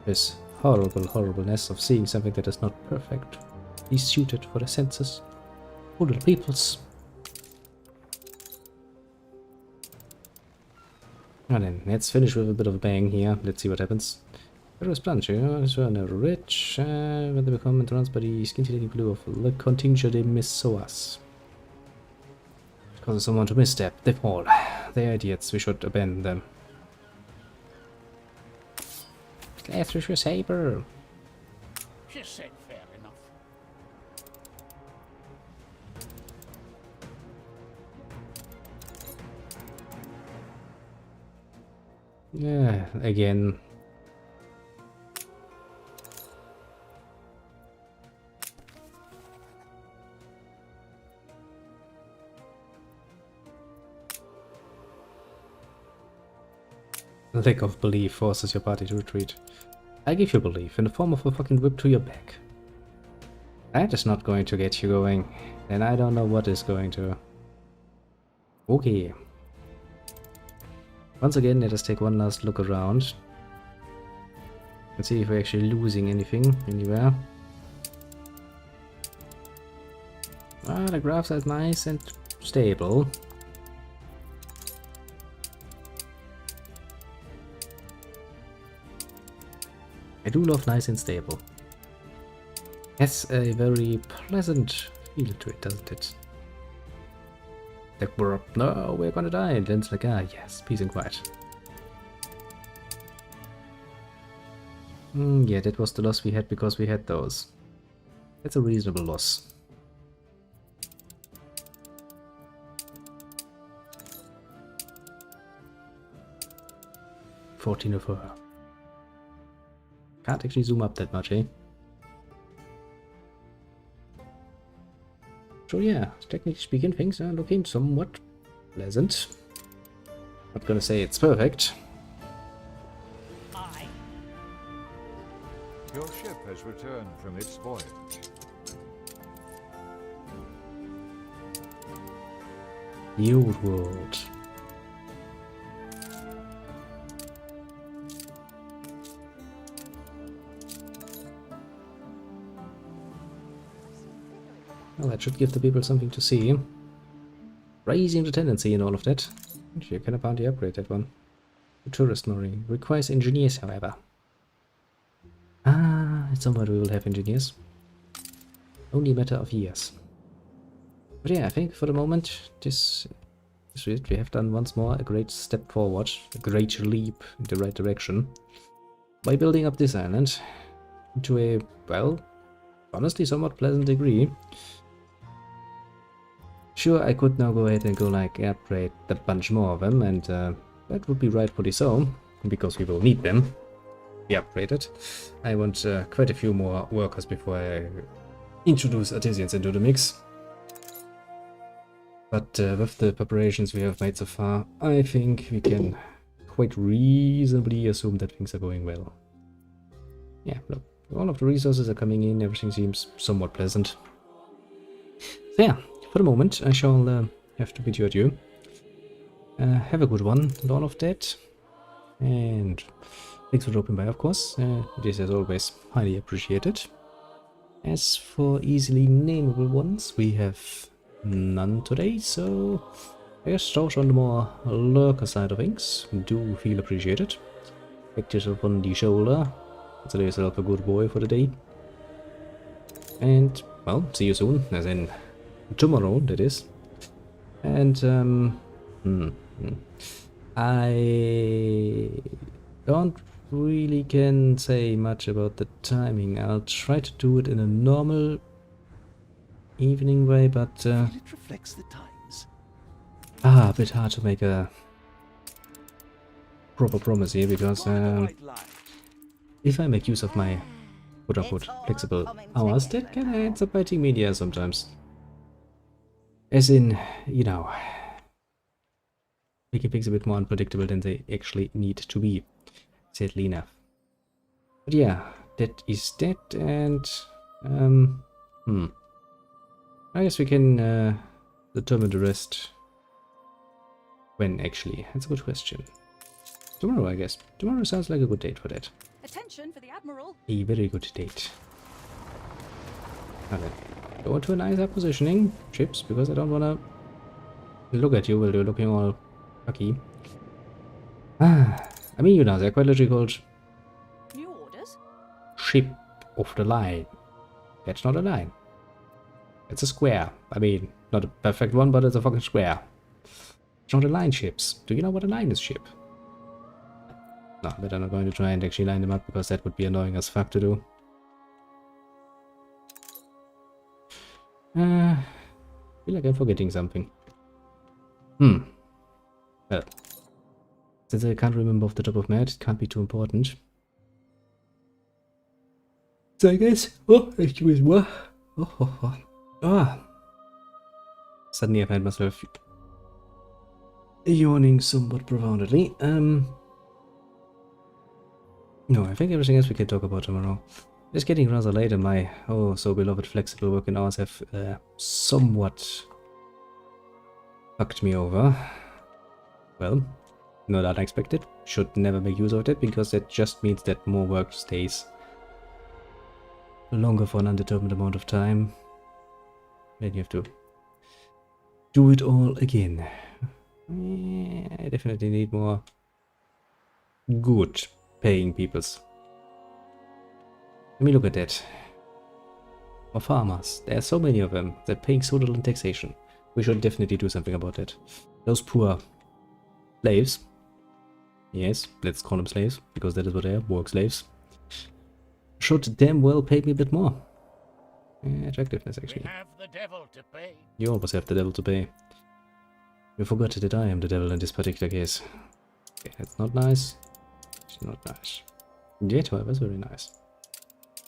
this horribleness of seeing something that is not perfectly suited for the senses. Poor little peoples. And then let's finish with a bit of a bang here. Let's see what happens. There is Plancher, so never rich. When they become entranced by the scintillating blue of the contingent they missoas. Causes someone to misstep, they fall. They're idiots, we should abandon them. Glad through your saber. She said fair enough. Yeah, again. Lack of belief forces your party to retreat. I give you belief in the form of a fucking whip to your back. That is not going to get you going, and I don't know what is going to. Okay. Once again, let us take one last look around. Let's see if we're actually losing anything anywhere. Ah, the graphs are nice and stable. I do love nice and stable. Has a very pleasant feel to it, doesn't it? Like we're up, no, we're gonna die, and then it's like, ah, yes, peace and quiet. Yeah, that was the loss we had because we had those. That's a reasonable loss. $14 of her. Can't actually zoom up that much, eh? So yeah, technically speaking, things are looking somewhat pleasant. Not gonna say it's perfect. Your ship has returned from its voyage. The old world. Well, that should give the people something to see. Raising the tendency and all of that. You can apparently upgrade that one. The tourist mooring requires engineers, however. Ah, at some point we will have engineers. Only a matter of years. But yeah, I think for the moment, this is it. We have done once more a great step forward, a great leap in the right direction, by building up this island to a, well, honestly somewhat pleasant degree. Sure, I could now go ahead and go like upgrade a bunch more of them, and that would be rightfully so, because we will need them. Be upgraded. I want quite a few more workers before I introduce artisans into the mix. But with the preparations we have made so far, I think we can quite reasonably assume that things are going well. Yeah, look, all of the resources are coming in, everything seems somewhat pleasant. So yeah, for the moment I shall have to bid you adieu. Have a good one, all of that. And thanks for dropping by, of course. It is, as always, highly appreciated. As for easily nameable ones, we have none today, so I guess those on the more lurker side of things do feel appreciated. Pat yourself on the shoulder, consider yourself a good boy for the day. And, well, see you soon, as in tomorrow, that is. And, I don't really can say much about the timing. I'll try to do it in a normal evening way, but it reflects the times. A bit hard to make a proper promise here, because if I make use of my quote-unquote flexible hours, that can end up biting me in the ass sometimes. As in, you know, making things a bit more unpredictable than they actually need to be, sadly enough. But yeah, that is that, and I guess we can determine the rest when actually. That's a good question. Tomorrow, I guess. Tomorrow sounds like a good date for that. Attention for the Admiral. A very good date. Okay. Go into a nicer positioning, ships, because I don't want to look at you while you're looking all fucky. I mean, you know, they're quite literally called New orders? ship of the line. That's not a line. It's a square. I mean, not a perfect one, but it's a fucking square. It's not a line ships. Do you know what a line is ship? No, but I'm not going to try and actually line them up, because that would be annoying as fuck to do. I feel like I'm forgetting something. Well, since I can't remember off the top of my head, it can't be too important. So I guess, excuse me. Suddenly I find myself yawning somewhat profoundly. No, I think everything else we can talk about tomorrow. It's getting rather late, and my so beloved flexible working hours have somewhat fucked me over. Well, not unexpected. Should never make use of it, because that just means that more work stays longer for an undetermined amount of time. Then you have to do it all again. I definitely need more good paying peoples. Let me look at that. More farmers. There are so many of them. They're paying so little in taxation. We should definitely do something about that. Those poor slaves. Yes, let's call them slaves, because that is what they are, work slaves. Should damn well pay me a bit more. Attractiveness, actually. We have the devil to pay. You always have the devil to pay. You forgot that I am the devil in this particular case. Okay, that's not nice. It's not nice. Yet, however, it's very nice.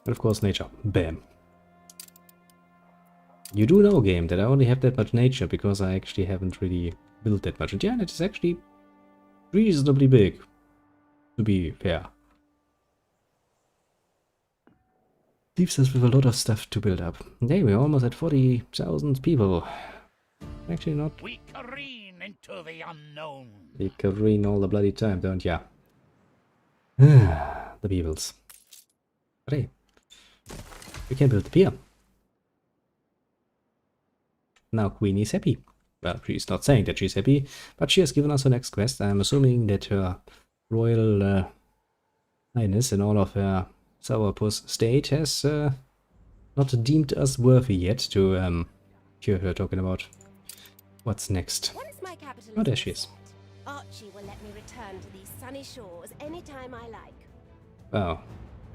And of course, nature. Bam. You do know, game, that I only have that much nature because I actually haven't really built that much. And yeah, it is actually reasonably big, to be fair. Leaves us with a lot of stuff to build up. Hey, we're almost at 40,000 people. Actually not. We careen into the unknown. You careen all the bloody time, don't ya? The peoples. But hey, we can build the pier. Now Queen is happy. Well, she's not saying that she's happy, but she has given us her next quest. I'm assuming that her royal highness and all of her sourpuss state has not deemed us worthy yet to hear her talking about what's next. Once my capital Oh, there is she is. Archie will let me return to these sunny shores anytime I like. Oh.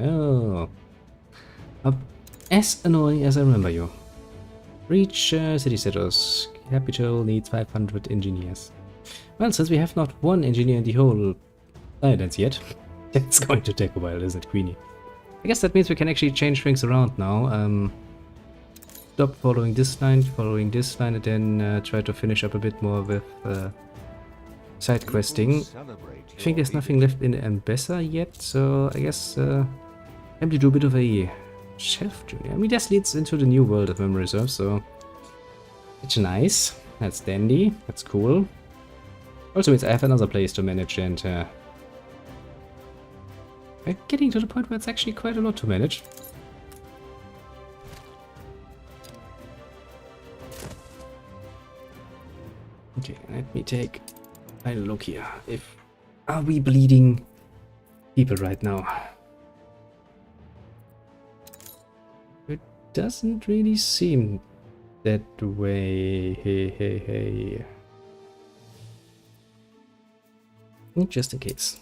Oh. As annoying as I remember you. Reach city status. Capital needs 500 engineers. Well, since we have not one engineer in the whole islands yet, it's going to take a while, isn't it, Queenie? I guess that means we can actually change things around now. Stop following this line, and then try to finish up a bit more with side questing. I think there's nothing left in Ambessa yet, so I guess time to do a bit of a chef journey. I mean, this leads into the new world of Memory Reserve, so it's nice. That's dandy. That's cool. Also means I have another place to manage, and we're getting to the point where it's actually quite a lot to manage. Okay, let me take a look here. Are we bleeding people right now? It doesn't really seem that way. Hey. Just in case.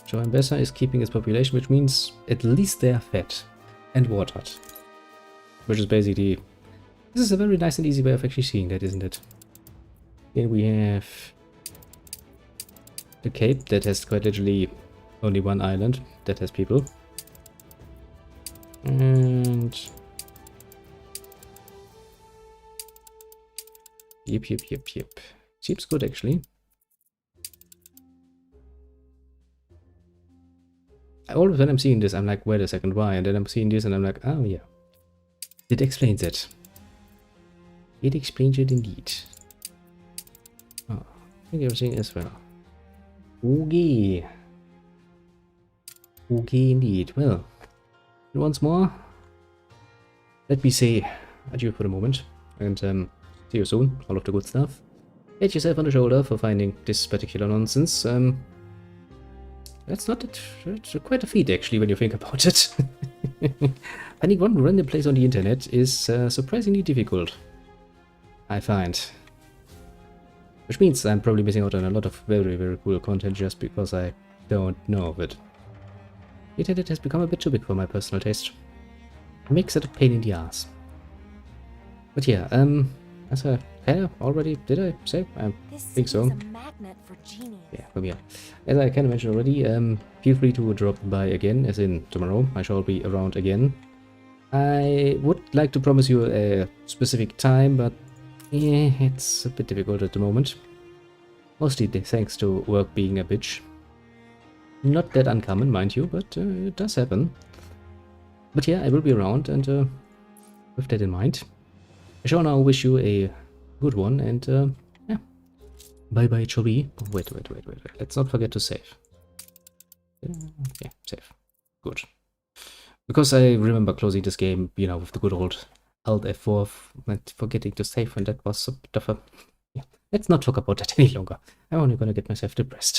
So Ambessa is keeping its population, which means at least they are fed and watered. Which is basically... This is a very nice and easy way of actually seeing that, isn't it? Then we have the Cape that has quite literally only one island that has people. And... Yep. Seems good, actually. Always when I'm seeing this, I'm like, wait a second, why? And then I'm seeing this and I'm like, oh yeah. It explains it. It explains it indeed. Oh, I think everything is well. Okay. Okay indeed. Well, once more, let me say adieu for the moment. And see you soon, all of the good stuff. Pat yourself on the shoulder for finding this particular nonsense. That's not it's quite a feat, actually, when you think about it. Finding one random place on the internet is surprisingly difficult, I find. Which means I'm probably missing out on a lot of very, very cool content just because I don't know of it. The internet has become a bit too big for my personal taste. It makes it a pain in the ass. But yeah, as I already, did I say? I think so. This is a magnet for genius. Yeah, from here. As I kind of mentioned already, feel free to drop by again, as in tomorrow. I shall be around again. I would like to promise you a specific time, but yeah, it's a bit difficult at the moment. Mostly thanks to work being a bitch. Not that uncommon, mind you, but it does happen. But yeah, I will be around, and with that in mind, I shall now wish you a good one, and yeah, bye bye, it shall be. Oh, wait, let's not forget to save. Yeah, save. Good. Because I remember closing this game, with the good old Alt F4 and forgetting to save, and that was a bit of a... Yeah. let's not talk about that any longer. I'm only gonna get myself depressed.